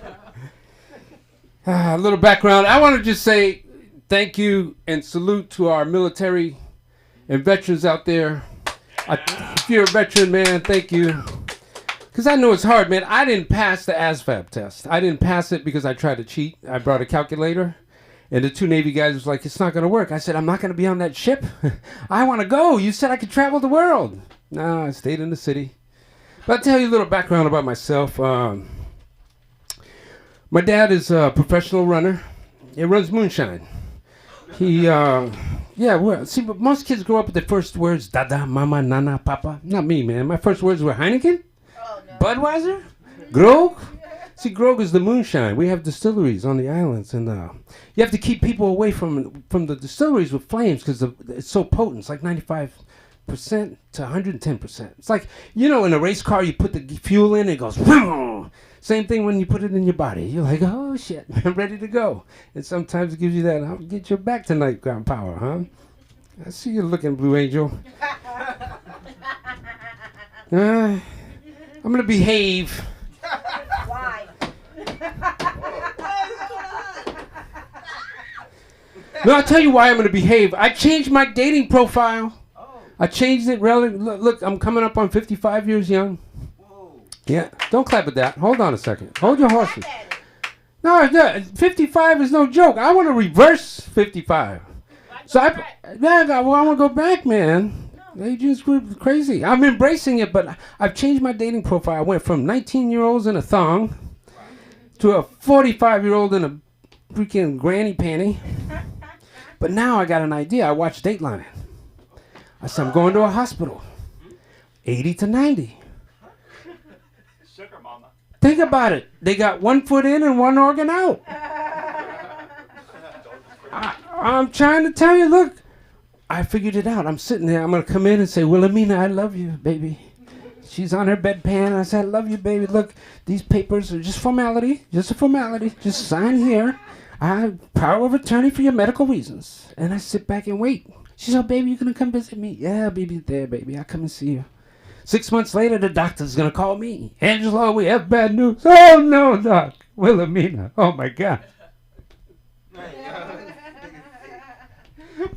G: A little background. I want to just say thank you and salute to our military and veterans out there. If you're a veteran, man, thank you. Because I know it's hard, man. I didn't pass the ASVAB test. I didn't pass it because I tried to cheat. I brought a calculator, and the two Navy guys was like, it's not going to work. I said, I'm not going to be on that ship. I want to go. You said I could travel the world. No, I stayed in the city. But I'll tell you a little background about myself. My dad is a professional runner. He runs moonshine. See, but most kids grow up with their first words, dada, mama, nana, papa. Not me, man. My first words were Heineken, Budweiser, Grog. See, Grog is the moonshine. We have distilleries on the islands, and you have to keep people away from the distilleries with flames because it's so potent. It's like 95% to 110%. It's like, in a race car, you put the fuel in, it goes, whoom! Same thing when you put it in your body. You're like, oh, shit, I'm ready to go. And sometimes it gives you that, I'll get your back tonight ground power, huh? I see you looking, Blue Angel. I'm going to behave.
B: Why?
G: No, I'll tell you why I'm going to behave. I changed my dating profile. I changed it. Look, I'm coming up on 55 years young. Yeah, don't clap at that. Hold on a second. Hold your horses. No, 55 is no joke. I want to reverse 55. So I want to go back, man. They just crazy. I'm embracing it, but I've changed my dating profile. I went from 19-year-olds in a thong to a 45-year-old in a freaking granny panty. But now I got an idea. I watched Dateline. I said, I'm going to a hospital. 80 to 90.
E: Sugar mama.
G: Think about it. They got one foot in and one organ out. I'm trying to tell you, look, I figured it out. I'm sitting there. I'm going to come in and say, Wilhelmina, I love you, baby. She's on her bedpan. I said, I love you, baby. Look, these papers are just formality. Just a formality. Just sign here. I have power of attorney for your medical reasons. And I sit back and wait. She said, oh, baby, you going to come visit me? Yeah, baby, there, baby. I'll come and see you. 6 months later, the doctor's going to call me. Angelo, we have bad news. Oh, no, Doc. Wilhelmina. Oh, my God.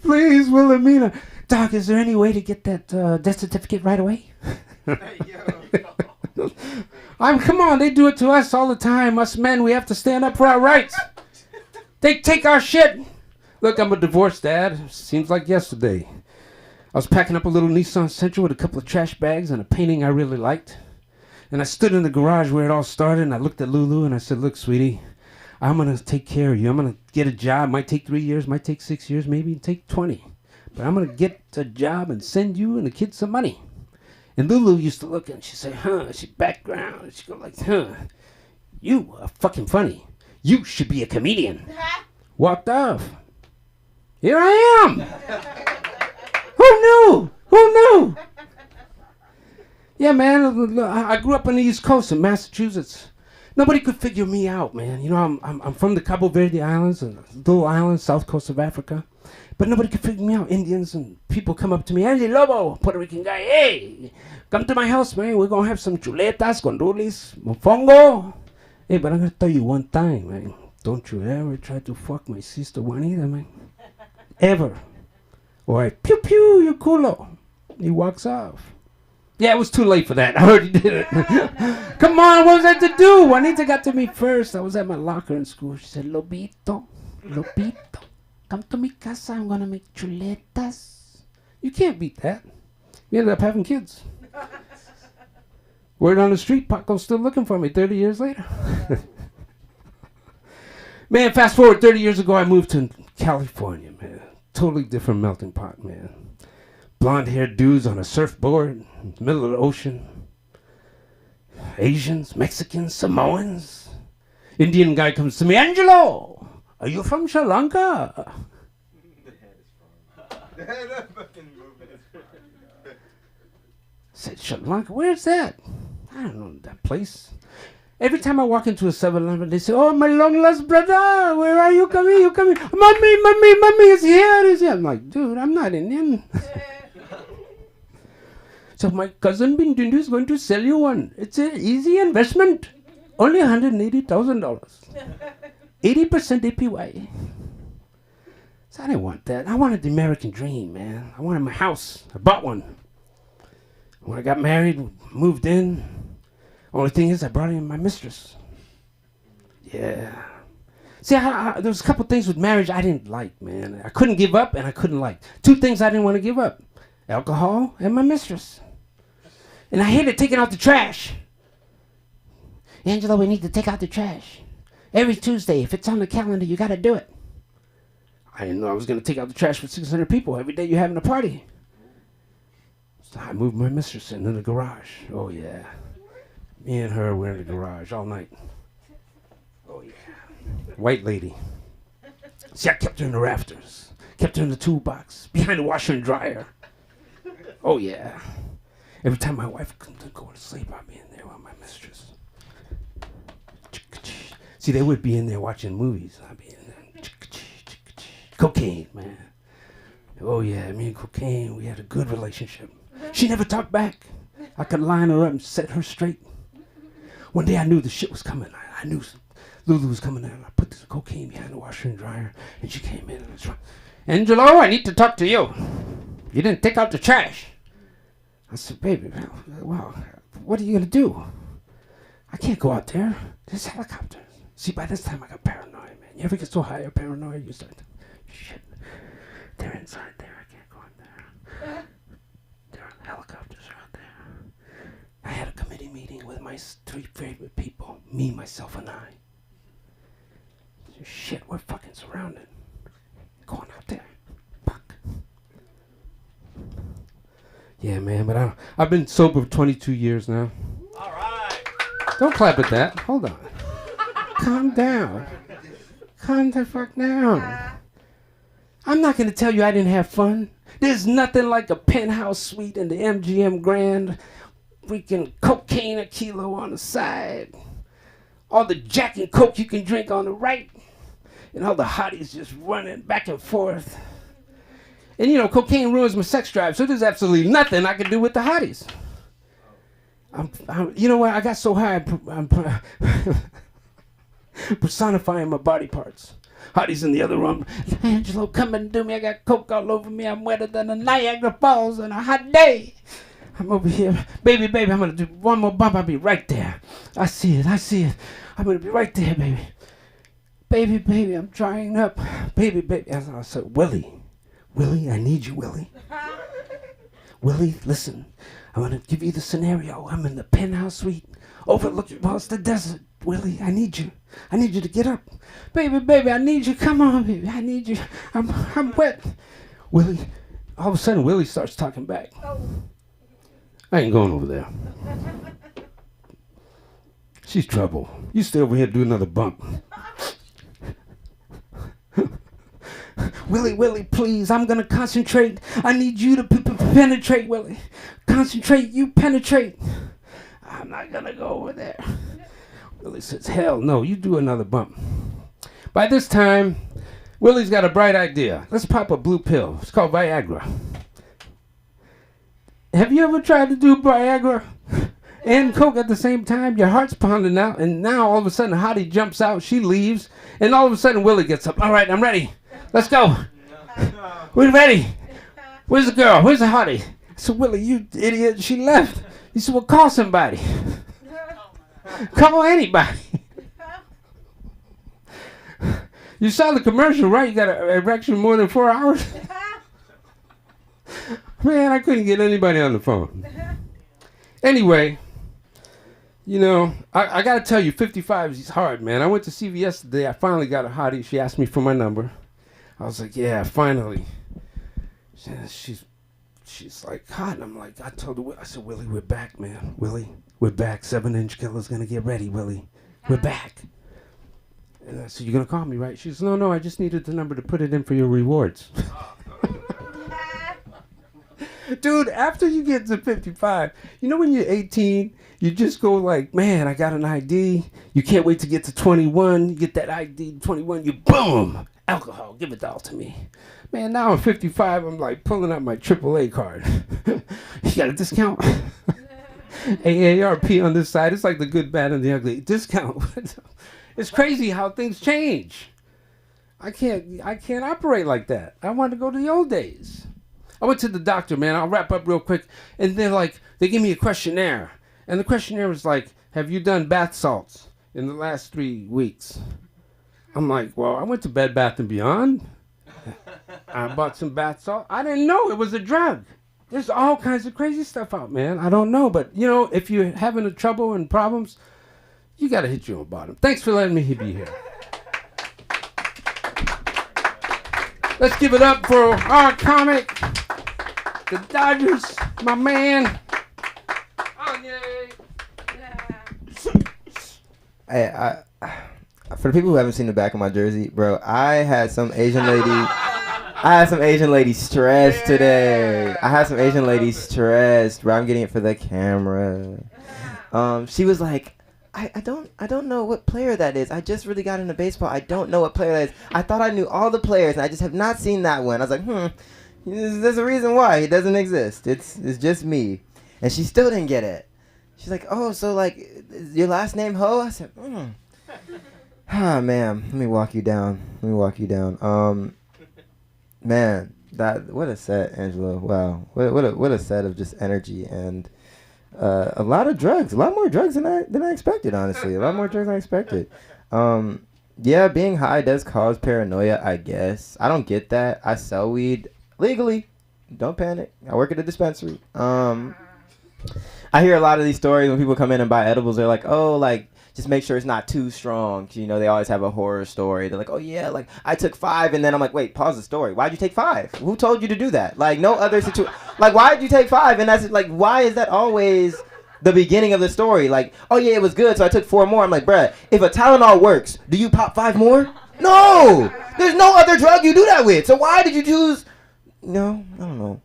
G: Please, Wilhelmina. Doc, is there any way to get that death certificate right away? Come on, they do it to us all the time. Us men, we have to stand up for our rights. They take our shit. Look, I'm a divorced dad. Seems like yesterday. I was packing up a little Nissan Sentra with a couple of trash bags and a painting I really liked. And I stood in the garage where it all started, and I looked at Lulu, and I said, look, sweetie, I'm going to take care of you. I'm going to get a job. Might take 3 years, might take 6 years, maybe take 20. But I'm going to get a job and send you and the kids some money. And Lulu used to look and she'd say, huh, she'd background. And she'd go like, huh, you are fucking funny. You should be a comedian. Walked off. Here I am. Who knew? Who knew? Yeah, man, I grew up on the East Coast in Massachusetts. Nobody could figure me out, man. You know, I'm from the Cabo Verde Islands, a little island, south coast of Africa. But nobody could figure me out. Indians and people come up to me, Andy Lobo, Puerto Rican guy, hey, come to my house, man. We're going to have some chuletas, condolis, mofongo. Hey, but I'm going to tell you one thing, man. Don't you ever try to fuck my sister Juanita, man. Ever. Or I pew pew your culo. He walks off. Yeah, it was too late for that. I already did it. Come on, what was I to do? Juanita got to me first. I was at my locker in school. She said, Lobito, come to mi casa. I'm going to make chuletas. You can't beat that. We ended up having kids. Word on the street, Paco's still looking for me 30 years later. Man, fast forward 30 years ago, I moved to California, man. Totally different melting pot, man. blonde-haired dudes on a surfboard in the middle of the ocean. Asians, Mexicans, Samoans. Indian guy comes to me, Angelo, are you from Sri Lanka? Said, Sri Lanka, where's that? I don't know that place. Every time I walk into a 7-Eleven, they say, oh, my long-lost brother, where are you coming? You coming? Mommy, it's here. I'm like, dude, I'm not Indian. So my cousin Bindu is going to sell you one. It's an easy investment. Only $180,000. 80% APY. So I didn't want that. I wanted the American dream, man. I wanted my house. I bought one. When I got married, moved in. Only thing is, I brought in my mistress. Yeah. See, there was a couple things with marriage I didn't like, man. I couldn't give up and I couldn't like. 2 things I didn't want to give up. Alcohol and my mistress. And I hated taking out the trash. Angela, we need to take out the trash. Every Tuesday, if it's on the calendar, you got to do it. I didn't know I was going to take out the trash for 600 people. Every day you're having a party. So I moved my mistress into the garage. Oh, yeah. Me and her were in the garage all night. Oh, yeah. White lady. See, I kept her in the rafters. Kept her in the toolbox. Behind the washer and dryer. Oh, yeah. Every time my wife comes to go to sleep, I'd be in there with my mistress. See, they would be in there watching movies. I'd be in there. Cocaine, man. Oh, yeah, me and cocaine, we had a good relationship. She never talked back. I could line her up and set her straight. One day I knew the shit was coming. I knew Lulu was coming in. I put the cocaine behind the washer and dryer, and she came in and was like, Angelo, I need to talk to you. You didn't take out the trash. I said, baby, well, what are you going to do? I can't go out there. There's helicopters. See, by this time I got paranoid, man. You ever get so high or paranoid, you start to, shit, they're inside there. I can't go in there. There are helicopters out there. I had a committee meeting with my 3 favorite people, me, myself, and I. Shit, we're fucking surrounded. Going out there. Fuck. Yeah, man, but I've been sober for 22 years now.
E: All right.
G: Don't clap at that. Hold on. Calm down. Calm the fuck down. I'm not going to tell you I didn't have fun. There's nothing like a penthouse suite in the MGM Grand. Freaking cocaine a kilo on the side. All the Jack and Coke you can drink on the right. And all the hotties just running back and forth. And you know, cocaine ruins my sex drive, so there's absolutely nothing I can do with the hotties. You know what? I got so high, I'm personifying my body parts. Hotties in the other room. Angelo, come and do me. I got coke all over me. I'm wetter than the Niagara Falls on a hot day. I'm over here. Baby, I'm going to do one more bump. I'll be right there. I see it. I'm going to be right there, baby. Baby, I'm drying up. Baby. I said, Willie, I need you, Willie. Willie, listen. I'm going to give you the scenario. I'm in the penthouse suite overlooking across the desert. Willie, I need you. I need you to get up. Baby, I need you. Come on, baby. I need you. I'm wet. Willie, all of a sudden, Willie starts talking back. I ain't going over there. She's trouble. You stay over here and do another bump. Willie, please. I'm going to concentrate. I need you to penetrate, Willie. Concentrate, you penetrate. I'm not going to go over there. Willie says, hell no, you do another bump. By this time, Willie's got a bright idea. Let's pop a blue pill. It's called Viagra. Have you ever tried to do Viagra and Coke at the same time? Your heart's pounding out, and now all of a sudden, Hottie jumps out, she leaves, and all of a sudden, Willie gets up. All right, I'm ready. Let's go. We're ready. Where's the girl? Where's the Hottie? I said, Willie, you idiot. She left. He said, well, call somebody. Call anybody. You saw the commercial, right? You got an erection more than 4 hours? Man, I couldn't get anybody on the phone. Anyway, you know, I got to tell you, 55 is hard, man. I went to CVS today. I finally got a hottie. She asked me for my number. I was like, yeah, finally. She's she's like, hot. And I'm like, I told her, I said, Willie, we're back, man. Willie, we're back. 7-inch killer's gonna get ready, Willie. We're back. And I said, you're gonna call me, right? She says, no, I just needed the number to put it in for your rewards. Dude, after you get to 55, you know when you're 18, you just go like, man, I got an ID. You can't wait to get to 21. You get that ID, 21, you boom, alcohol, give it all to me. Man, now I'm 55, I'm like pulling out my AAA card. You got a discount? AARP on this side. It's like the good, bad, and the ugly. Discount. It's crazy how things change. I can't operate like that. I want to go to the old days. I went to the doctor, man. I'll wrap up real quick. And they gave me a questionnaire. And the questionnaire was like, have you done bath salts in the last 3 weeks? I'm like, well, I went to Bed Bath & Beyond. I bought some bath salt. I didn't know it was a drug. There's all kinds of crazy stuff out, man. I don't know. But, if you're having a trouble and problems, you got to hit your own bottom. Thanks for letting me be here. Let's give it up for our comic, the Dodgers, my man. Oh, yay.
A: Hey, for the people who haven't seen the back of my jersey, bro, I had some Asian lady stressed today. I had some Asian lady stressed, bro. I'm getting it for the camera. She was like, I don't know what player that is. I just really got into baseball. I don't know what player that is. I thought I knew all the players, and I just have not seen that one. I was like, there's a reason why he doesn't exist. It's just me. And she still didn't get it. She's like, oh, so like, is your last name Ho? I said, Ah, man, let me walk you down. Man, what a set, Angelo. Wow, what a set of just energy and a lot of drugs. A lot more drugs than I expected, honestly. A lot more drugs than I expected. Yeah, being high does cause paranoia, I guess. I don't get that. I sell weed legally. Don't panic. I work at a dispensary. I hear a lot of these stories when people come in and buy edibles. They're like, oh, like, just make sure it's not too strong. They always have a horror story. They're like, oh, yeah, like, I took 5. And then I'm like, wait, pause the story. Why'd you take 5? Who told you to do that? Like, no other situation. Like, why'd you take 5? And that's, like, why is that always the beginning of the story? Like, oh, yeah, it was good, so I took 4 more. I'm like, bruh, if a Tylenol works, do you pop 5 more? No! There's no other drug you do that with. So why did you choose? No, I don't know.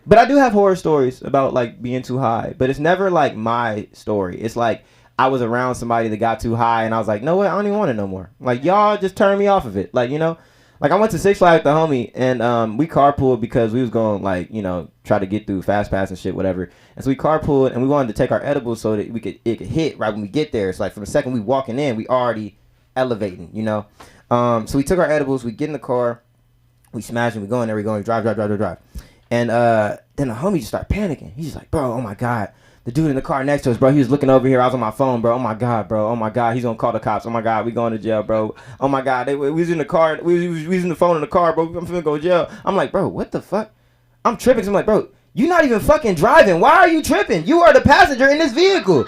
A: But I do have horror stories about, like, being too high. But it's never, like, my story. It's like I was around somebody that got too high, and I was like, no way, I don't even want it no more. Like, y'all just turn me off of it. Like, like I went to Six Flags with the homie, and we carpooled because we was going, like, try to get through Fast Pass and shit, whatever. And so we carpooled, and we wanted to take our edibles so that it could hit right when we get there. It's like from the second we walking in, we already elevating, So we took our edibles, we get in the car, we smash it, we go in there, we drive. And then the homie just started panicking. He's just like, bro, oh my God. The dude in the car next to us, bro, he was looking over here. I was on my phone, bro. Oh my God, bro. Oh my God, he's gonna call the cops. Oh my God, we going to jail, bro. Oh my God, we was in the car. We was using the phone in the car, bro. I'm finna go to jail. I'm like, bro, what the fuck? I'm tripping. So I'm like, bro, you not even fucking driving. Why are you tripping? You are the passenger in this vehicle.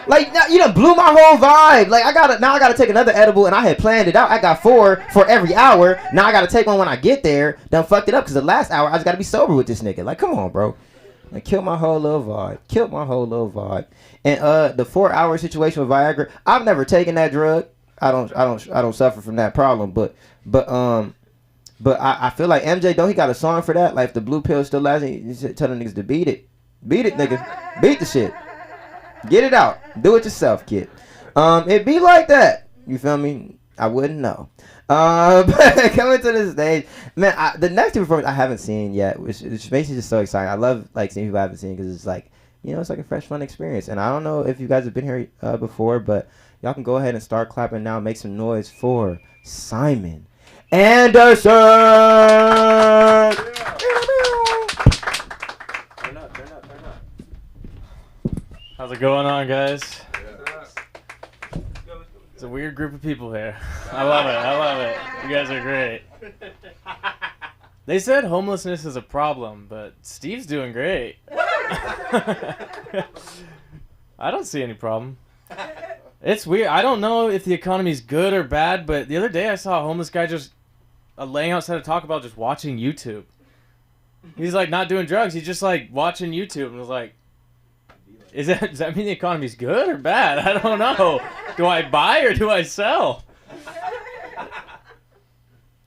A: Like, you done blew my whole vibe. Like, I gotta take another edible, and I had planned it out. I got 4 for every hour. Now I gotta take one when I get there. Done fucked it up because the last hour I just gotta be sober with this nigga. Like, come on, bro. Like, killed my whole little vibe. And the 4-hour situation with Viagra, I've never taken that drug. I don't suffer from that problem. But I feel like MJ, don't he got a song for that? Like, if the blue pill still lasting, he's telling niggas to beat it, nigga, beat the shit. Get it out. Do it yourself, kid. It be like that. You feel me? I wouldn't know. But coming to the stage, man, the next two performance I haven't seen yet, which makes me just so excited. I love, like, seeing people I haven't seen because it's like, it's like a fresh, fun experience. And I don't know if you guys have been here before, but y'all can go ahead and start clapping now. Make some noise for Simon Anderson.
C: Turn up. How's it going on, guys? It's a weird group of people here. I love it. You guys are great. They said homelessness is a problem, but Steve's doing great. I don't see any problem. It's weird. I don't know if the economy's good or bad, but the other day I saw a homeless guy just laying outside of Taco Bell just watching YouTube.
F: He's like not doing drugs. He's just like watching YouTube and was like, does that mean the economy's good or bad? I don't know. Do I buy or do I sell?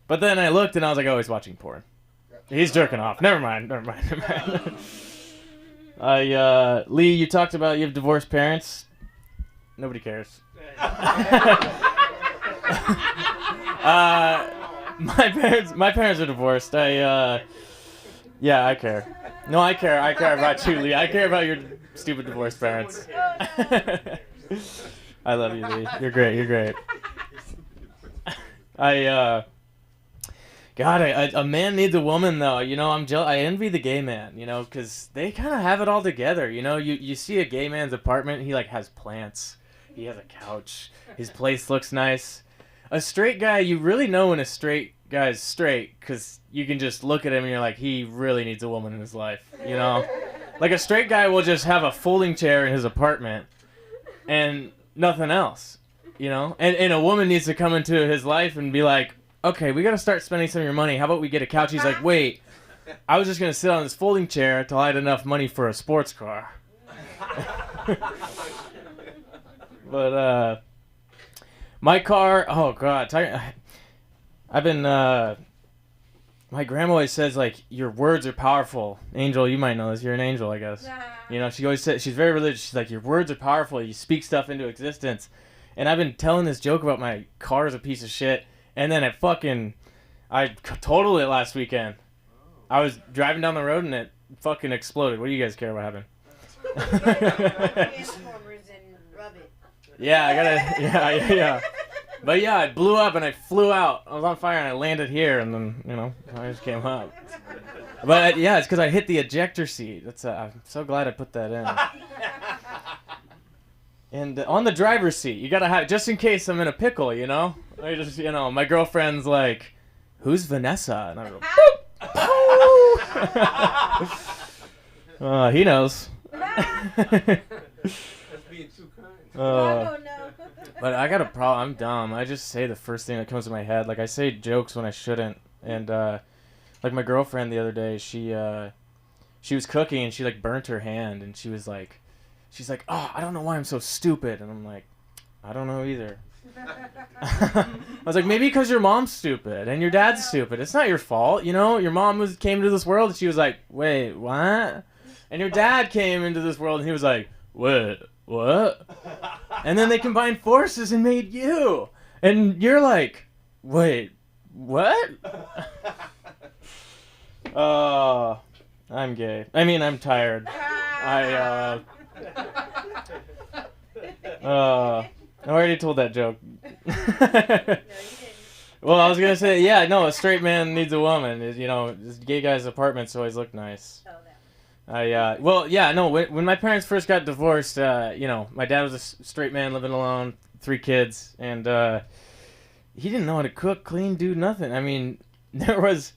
F: But then I looked and I was like, oh, he's watching porn. He's jerking off. Never mind. Lee, you talked about you have divorced parents. Nobody cares. My parents are divorced. Yeah, I care. No, I care. I care about you, Lee. I care about your stupid divorced parents. I love you, Lee. You're great. God, a man needs a woman, though. You know, I envy the gay man, you know, because they kind of have it all together. You know, you see a gay man's apartment, he, like, has plants. He has a couch. His place looks nice. A straight guy, you really know when a straight guy's straight, because you can just look at him and you're like, he really needs a woman in his life, you know? Like, a straight guy will just have a folding chair in his apartment and nothing else, you know? And a woman needs to come into his life and be like, okay, we got to start spending some of your money. How about we get a couch? He's like, wait, I was just going to sit on this folding chair until I had enough money for a sports car. But, my car, oh, God. I've been, my grandma always says, like, your words are powerful. Angel, you might know this. You're an angel, I guess. You know, she always says, she's very religious. She's like, your words are powerful. You speak stuff into existence. And I've been telling this joke about my car is a piece of shit. And then I totaled it last weekend. I was driving down the road and it fucking exploded. What do you guys care what happened?
B: Transformers and rub it.
F: Yeah, yeah. But yeah, it blew up and I flew out. I was on fire and I landed here and then, you know, I just came up. But yeah, it's because I hit the ejector seat. I'm so glad I put that in. And on the driver's seat, you gotta have, just in case I'm in a pickle, you know? I just, you know, my girlfriend's like, who's Vanessa? And I go, he knows.
G: That's being too kind.
B: No.
F: But I got a problem. I'm dumb. I just say the first thing that comes to my head. Like, I say jokes when I shouldn't. And, like, my girlfriend the other day, she was cooking and she, like, burnt her hand. And she's like, oh, I don't know why I'm so stupid. And I'm like, I don't know either. I was like, maybe because your mom's stupid and your dad's stupid. It's not your fault, you know? Your mom came into this world and she was like, wait, what? And your dad came into this world and he was like, wait, what? And then they combined forces and made you. And you're like, wait, what? I'm gay. I mean, I'm tired. I already told that joke. Well, I was gonna say, yeah, no, a straight man needs a woman. You know, this gay guy's apartments always look nice. Well, yeah, no, when my parents first got divorced, you know, my dad was a straight man living alone, 3 kids, and he didn't know how to cook, clean, do nothing. I mean, there was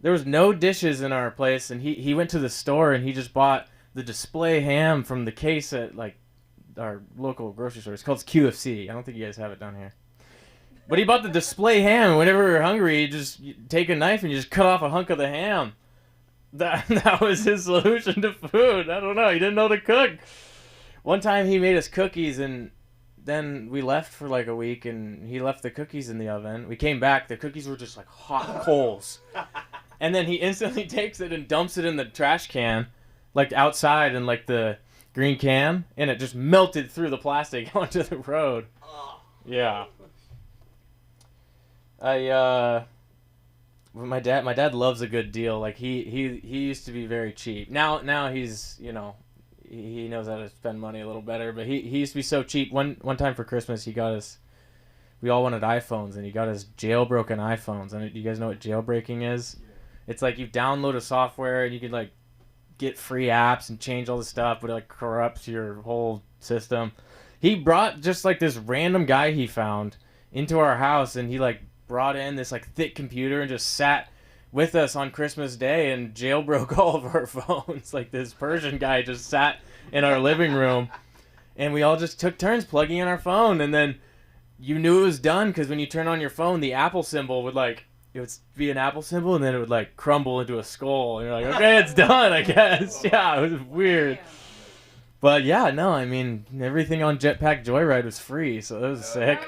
F: no dishes in our place, and he went to the store and he just bought the display ham from the case at, like, our local grocery store. It's called QFC. I don't think you guys have it down here. But he bought the display ham, and whenever we were hungry, you just take a knife and you just cut off a hunk of the ham. That was his solution to food. I don't know. He didn't know to cook. One time he made us cookies, and then we left for like a week, and he left the cookies in the oven. We came back. The cookies were just like hot coals. And then he instantly takes it and dumps it in the trash can, like outside in like the green can, and it just melted through the plastic onto the road. Yeah. My dad loves a good deal. Like he used to be very cheap. Now he's, you know, he knows how to spend money a little better, but he used to be so cheap. One time for Christmas, he got us, we all wanted iPhones, and he got us jailbroken iPhones. And you guys know what jailbreaking is? It's like you download a software and you can like get free apps and change all the stuff, but it like corrupts your whole system. He brought just like this random guy he found into our house, and he like brought in this like thick computer and just sat with us on Christmas Day and jailbroke all of our phones. Like this Persian guy just sat in our living room, and we all just took turns plugging in our phone, and then you knew it was done because when you turn on your phone, the Apple symbol would like, it would be an apple symbol, and then it would like crumble into a skull, and you're like, okay, it's done, I guess. Yeah, it was weird. But yeah, no, I mean, everything on Jetpack Joyride was free, so that was sick.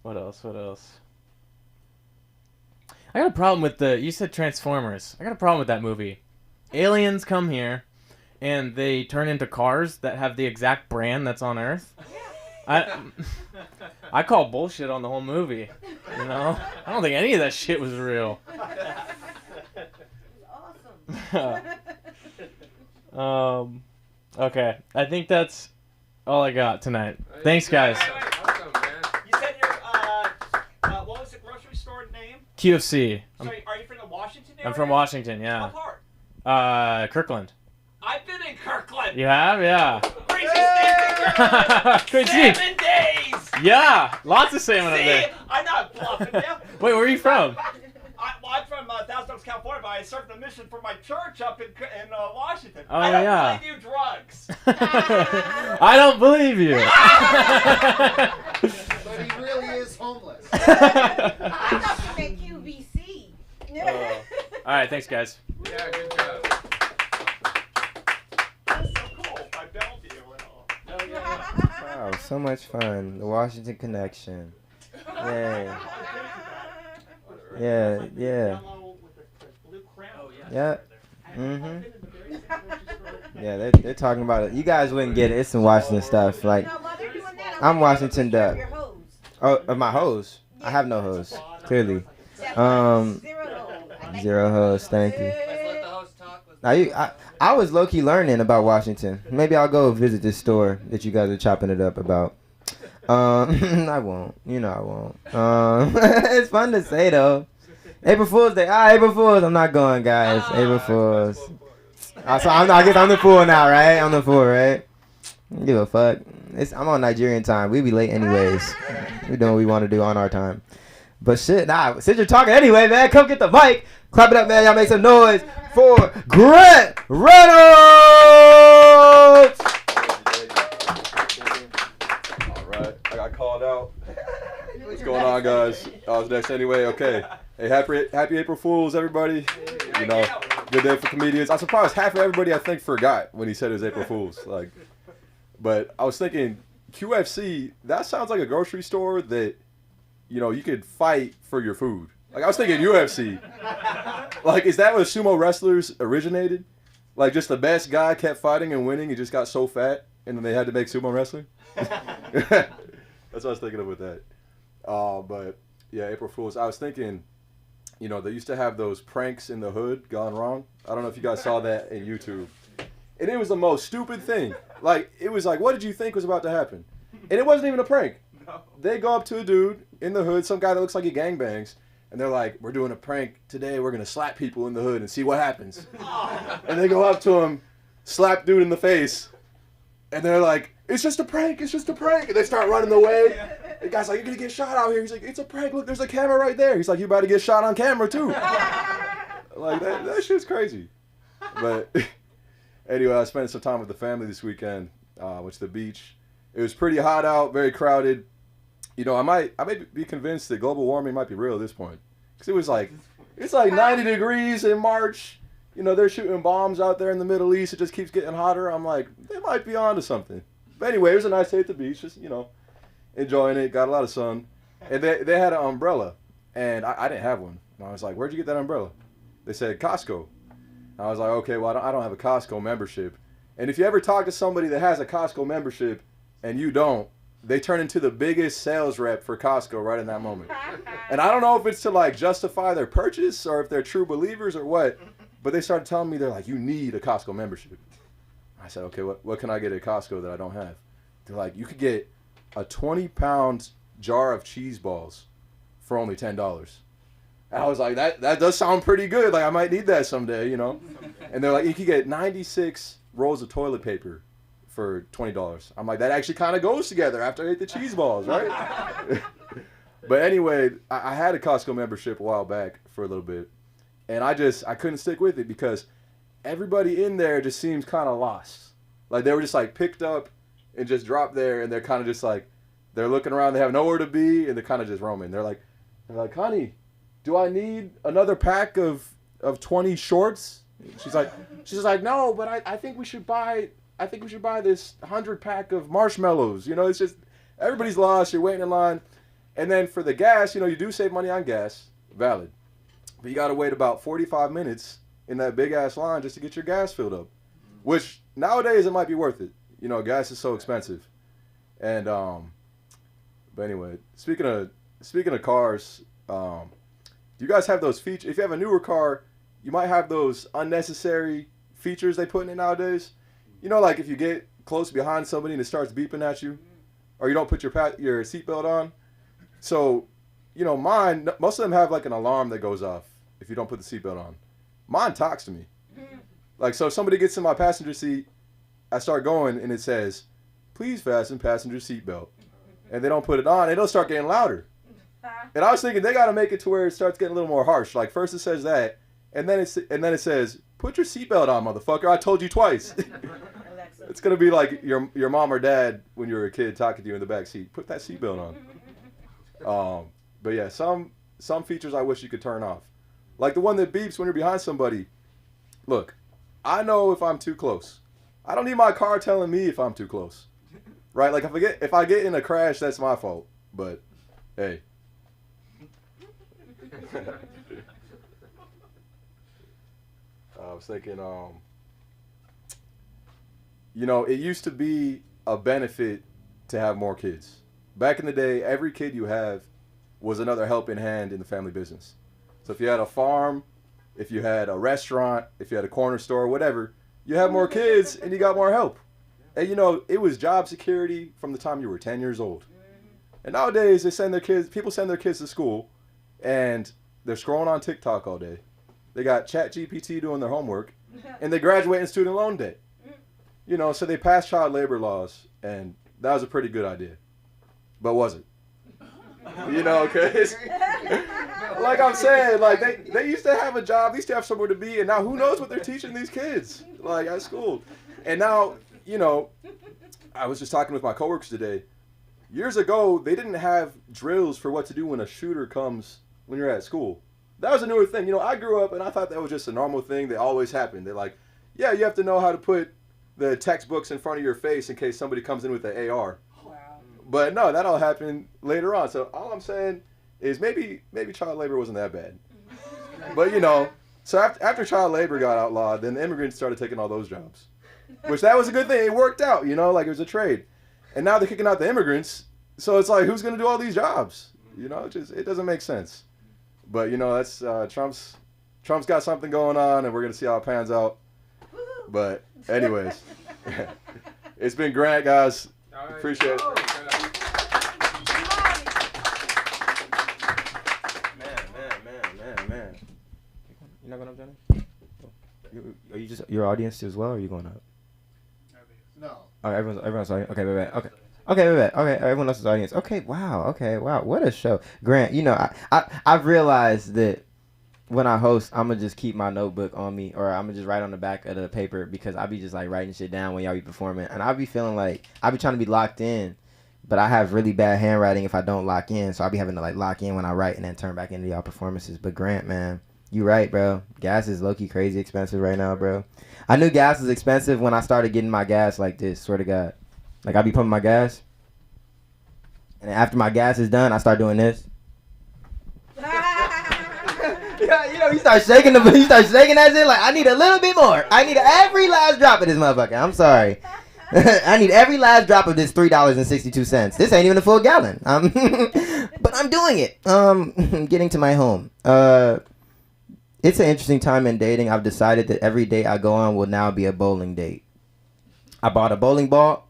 F: What else? I got a problem with you said Transformers. I got a problem with that movie. Aliens come here, and they turn into cars that have the exact brand that's on Earth. I call bullshit on the whole movie. You know? I don't think any of that shit was real. Okay. I think that's all I got tonight. Thanks, guys.
E: You said your what was the grocery store name?
F: QFC.
E: So are you from the Washington area?
F: I'm from Washington, yeah.
E: What part?
F: Kirkland.
E: I've been in Kirkland.
F: You have? Yeah.
E: Crazy Kirkland.
F: Great
E: 7 days.
F: Yeah, lots of salmon up
E: See,
F: there.
E: I'm not bluffing you.
F: Wait, where are you from?
E: I'm from Thousand Oaks, California, but I served the mission for my church up in Washington.
F: Oh,
E: I don't
F: yeah.
E: really do drugs.
F: I don't believe you.
D: But he really is homeless.
B: I thought you meant QVC.
F: All right, thanks, guys.
G: Yeah, good job.
E: That's so cool. My Bellevue and all.
A: Wow, so much fun. The Washington Connection. Yeah. Yeah.
E: Yellow with the blue crown. Oh,
A: Yeah. Mhm. Yeah, they're talking about it. You guys wouldn't get it. It's some Washington stuff. Like, I'm Washington Duck. Oh, my hose. I have no hose. Clearly. Zero hose. Thank you. Now I was low key learning about Washington. Maybe I'll go visit this store that you guys are chopping it up about. I won't. You know I won't. It's fun to say though. April Fool's Day. April Fool's. I'm not going, guys. April Fool's. So I guess I'm the fool now, right? I'm the fool, right? Don't give a fuck. I'm on Nigerian time. We be late anyways. We doing what we want to do on our time. But shit, since you're talking anyway, man, come get the mic. Clap it up, man. Y'all make some noise for Grant Reynolds.
H: I got called out. What's going on, guys? I was next anyway. Okay. Hey, happy April Fools, everybody. You know, good day for comedians. I'm surprised half of everybody I think forgot when he said it was April Fools. But I was thinking QFC. That sounds like a grocery store that, you know, you could fight for your food. Like I was thinking UFC. Like, is that where sumo wrestlers originated? Like, just the best guy kept fighting and winning. He just got so fat, and then they had to make sumo wrestling. That's what I was thinking of with that. But yeah, April Fools. I was thinking, you know, they used to have those pranks in the hood gone wrong. I don't know if you guys saw that in YouTube. And it was the most stupid thing. Like, it was like, what did you think was about to happen? And it wasn't even a prank. They go up to a dude in the hood, some guy that looks like he gangbangs, and they're like, we're doing a prank today. We're going to slap people in the hood and see what happens. And they go up to him, slap dude in the face, and they're like, it's just a prank. It's just a prank. And they start running away. The guy's like, you're going to get shot out here. He's like, it's a prank. Look, there's a camera right there. He's like, you're about to get shot on camera, too. Like, that shit's crazy. But anyway, I spent some time with the family this weekend. Went to the beach. It was pretty hot out, very crowded. You know, I may be convinced that global warming might be real at this point. Because it was like, it's like 90 degrees in March. You know, they're shooting bombs out there in the Middle East. It just keeps getting hotter. I'm like, they might be onto something. But anyway, it was a nice day at the beach. Just, you know, enjoying it. Got a lot of sun. And they had an umbrella. And I didn't have one. And I was like, where'd you get that umbrella? They said, Costco. I was like, okay, well, I don't have a Costco membership. And if you ever talk to somebody that has a Costco membership and you don't, they turn into the biggest sales rep for Costco right in that moment. And I don't know if it's to, like, justify their purchase or if they're true believers or what, but they started telling me, they're like, you need a Costco membership. I said, okay, what can I get at Costco that I don't have? They're like, you could get a 20-pound jar of cheese balls for only $10. And I was like, that does sound pretty good. Like, I might need that someday, you know? And they're like, you could get 96 rolls of toilet paper for $20. I'm like, that actually kind of goes together after I ate the cheese balls, right? But anyway, I had a Costco membership a while back for a little bit. And I couldn't stick with it because everybody in there just seems kind of lost. Like, they were just, like, picked up and just dropped there, and they're kind of just like, they're looking around, they have nowhere to be, and they're kind of just roaming. They're like, honey, do I need another pack of 20 shorts? She's like, no, but I think we should buy this 100 pack of marshmallows. You know, it's just everybody's lost. You're waiting in line, and then for the gas, you know, you do save money on gas, valid, but you gotta wait about 45 minutes in that big ass line just to get your gas filled up, which nowadays it might be worth it. You know, gas is so expensive, and but anyway, speaking of cars, do you guys have those features? If you have a newer car, you might have those unnecessary features they put in it nowadays. You know, like if you get close behind somebody and it starts beeping at you, or you don't put your seatbelt on. So, you know, mine, most of them have like an alarm that goes off if you don't put the seatbelt on. Mine talks to me. Like, so if somebody gets in my passenger seat, I start going and it says, please fasten passenger seatbelt. And they don't put it on, it'll start getting louder. And I was thinking they got to make it to where it starts getting a little more harsh. Like first it says that, and then it says, put your seatbelt on, motherfucker. I told you twice. It's gonna be like your mom or dad when you were a kid talking to you in the back seat. Put that seatbelt on. But yeah, some features I wish you could turn off. Like the one that beeps when you're behind somebody. Look, I know if I'm too close. I don't need my car telling me if I'm too close. Right? Like if I get in a crash, that's my fault. But hey. I was thinking, you know, it used to be a benefit to have more kids. Back in the day, every kid you have was another helping hand in the family business. So if you had a farm, if you had a restaurant, if you had a corner store, whatever, you have more kids and you got more help. And you know, it was job security from the time you were 10 years old. And nowadays, people send their kids to school and they're scrolling on TikTok all day. They got ChatGPT doing their homework and they graduate in student loan debt. You know, so they passed child labor laws and that was a pretty good idea. But was it? You know, because like I'm saying, like they used to have a job, they used to have somewhere to be, and now who knows what they're teaching these kids, like at school. And now, you know, I was just talking with my coworkers today. Years ago, they didn't have drills for what to do when a shooter comes when you're at school. That was a newer thing. You know, I grew up and I thought that was just a normal thing that always happened. They're like, yeah, you have to know how to put the textbooks in front of your face in case somebody comes in with an AR. But no, that all happened later on. So all I'm saying is maybe child labor wasn't that bad. But you know, so after child labor got outlawed, then the immigrants started taking all those jobs. Which that was a good thing. It worked out, you know, like it was a trade. And now they're kicking out the immigrants. So it's like, who's going to do all these jobs? You know, it doesn't make sense. But you know, that's Trump's got something going on and we're going to see how it pans out. But anyways, it's been great, guys. Appreciate it.
A: Man. You're not going up, Johnny? Are you just your audience as well, or are you going up?
D: No.
A: All right, everyone's audience. Okay, wait. Okay, everyone else's audience. Okay, wow. What a show. Grant, you know, I've realized that when I host, I'm going to just keep my notebook on me, or I'm going to just write on the back of the paper, because I'll be just like writing shit down when y'all be performing. And I'll be feeling like, I'll be trying to be locked in, but I have really bad handwriting if I don't lock in. So I'll be having to like lock in when I write and then turn back into y'all performances. But Grant, man, you right, bro. Gas is low-key crazy expensive right now, bro. I knew gas was expensive when I started getting my gas like this, swear to God. Like, I be pumping my gas, and then after my gas is done, I start doing this. Yeah, you know, you start shaking that shit like, I need a little bit more. I need every last drop of this motherfucker. I'm sorry. I need every last drop of this $3.62. This ain't even a full gallon. But I'm doing it. Getting to my home. It's an interesting time in dating. I've decided that every date I go on will now be a bowling date. I bought a bowling ball.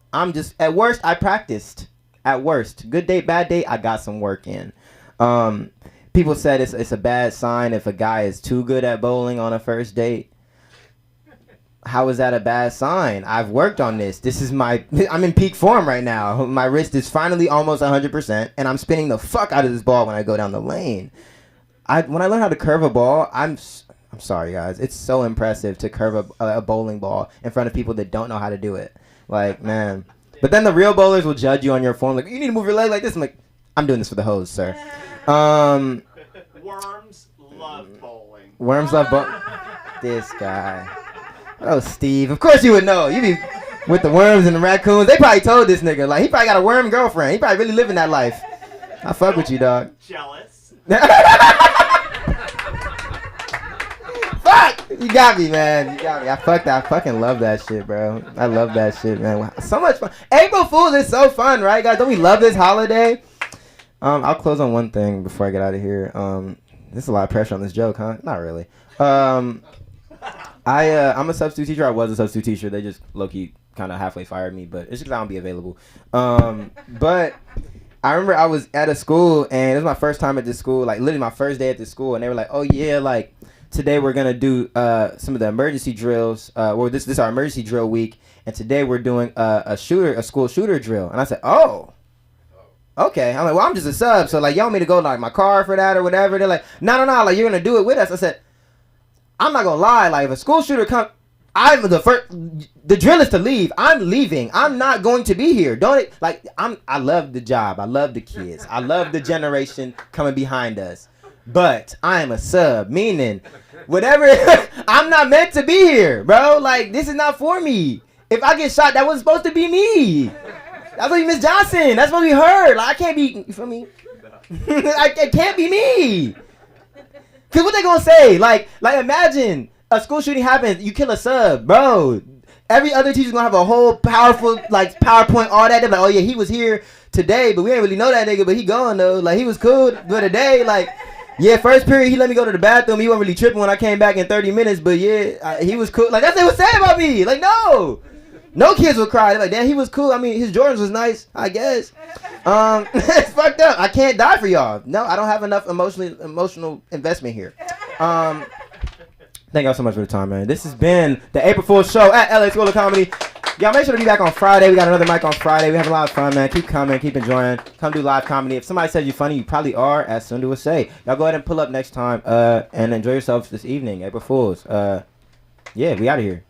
A: At worst, I practiced. At worst. Good date, bad date, I got some work in. People said it's a bad sign if a guy is too good at bowling on a first date. How is that a bad sign? I've worked on this. I'm in peak form right now. My wrist is finally almost 100%, and I'm spinning the fuck out of this ball when I go down the lane. When I learn how to curve a ball, I'm sorry, guys. It's so impressive to curve a bowling ball in front of people that don't know how to do it. Like, man, But then the real bowlers will judge you on your form, like, you need to move your leg like this. I'm like, I'm doing this for the hose, sir.
E: Worms love bowling.
A: Worms love bowling. This guy. Oh, Steve. Of course you would know. You be with the worms and the raccoons. They probably told this nigga, like, he probably got a worm girlfriend. He probably really living that life. I fuck with you, dog.
E: Jealous.
A: Fuck! You got me, man. You got me. I fucking love that shit, bro. I love that shit, man. Wow. So much fun. April Fool's is so fun, right, guys? Don't we love this holiday? I'll close on one thing before I get out of here. There's a lot of pressure on this joke, huh? Not really. I'm a substitute teacher. I was a substitute teacher. They just low-key kind of halfway fired me, but it's just because I don't be available. But I remember I was at a school, and it was my first time at this school, like literally my first day at this school, and they were like, oh yeah, like today we're gonna do some of the emergency drills. Well, this is our emergency drill week, and today we're doing a school shooter drill. And I said, oh, okay. I'm like, well, I'm just a sub, so like y'all want me to go like my car for that or whatever? They're like, no, like you're gonna do it with us. I said, I'm not gonna lie, like if a school shooter comes, I'm the first. The drill is to leave. I'm leaving. I'm not going to be here. Don't it? Like I love the job. I love the kids. I love the generation coming behind us. But I am a sub, meaning whatever. I'm not meant to be here, bro. Like this is not for me. If I get shot, that wasn't supposed to be me. That's supposed to be Miss Johnson. That's supposed to be her. Like I can't be. You feel me? It can't be me. Cause what they gonna say? Like imagine. A school shooting happens, you kill a sub, bro. Every other teacher's gonna have a whole powerful, like, PowerPoint, all that. They're like, oh yeah, he was here today, but we ain't really know that nigga, but he gone though. Like, he was cool, but today, like, yeah, first period, he let me go to the bathroom. He wasn't really tripping when I came back in 30 minutes, but yeah, he was cool. Like, that's what they would say about me. Like, no kids would cry. They're like, damn, he was cool. I mean, his Jordans was nice, I guess. It's fucked up. I can't die for y'all. No, I don't have enough emotional investment here. Thank y'all so much for the time, man. This has been the April Fool's show at LA School of Comedy. Y'all make sure to be back on Friday. We got another mic on Friday. We have a lot of fun, man. Keep coming, keep enjoying. Come do live comedy. If somebody says you're funny, you probably are, as Sundu would say. Y'all go ahead and pull up next time and enjoy yourselves this evening, April Fool's. Yeah, we out of here.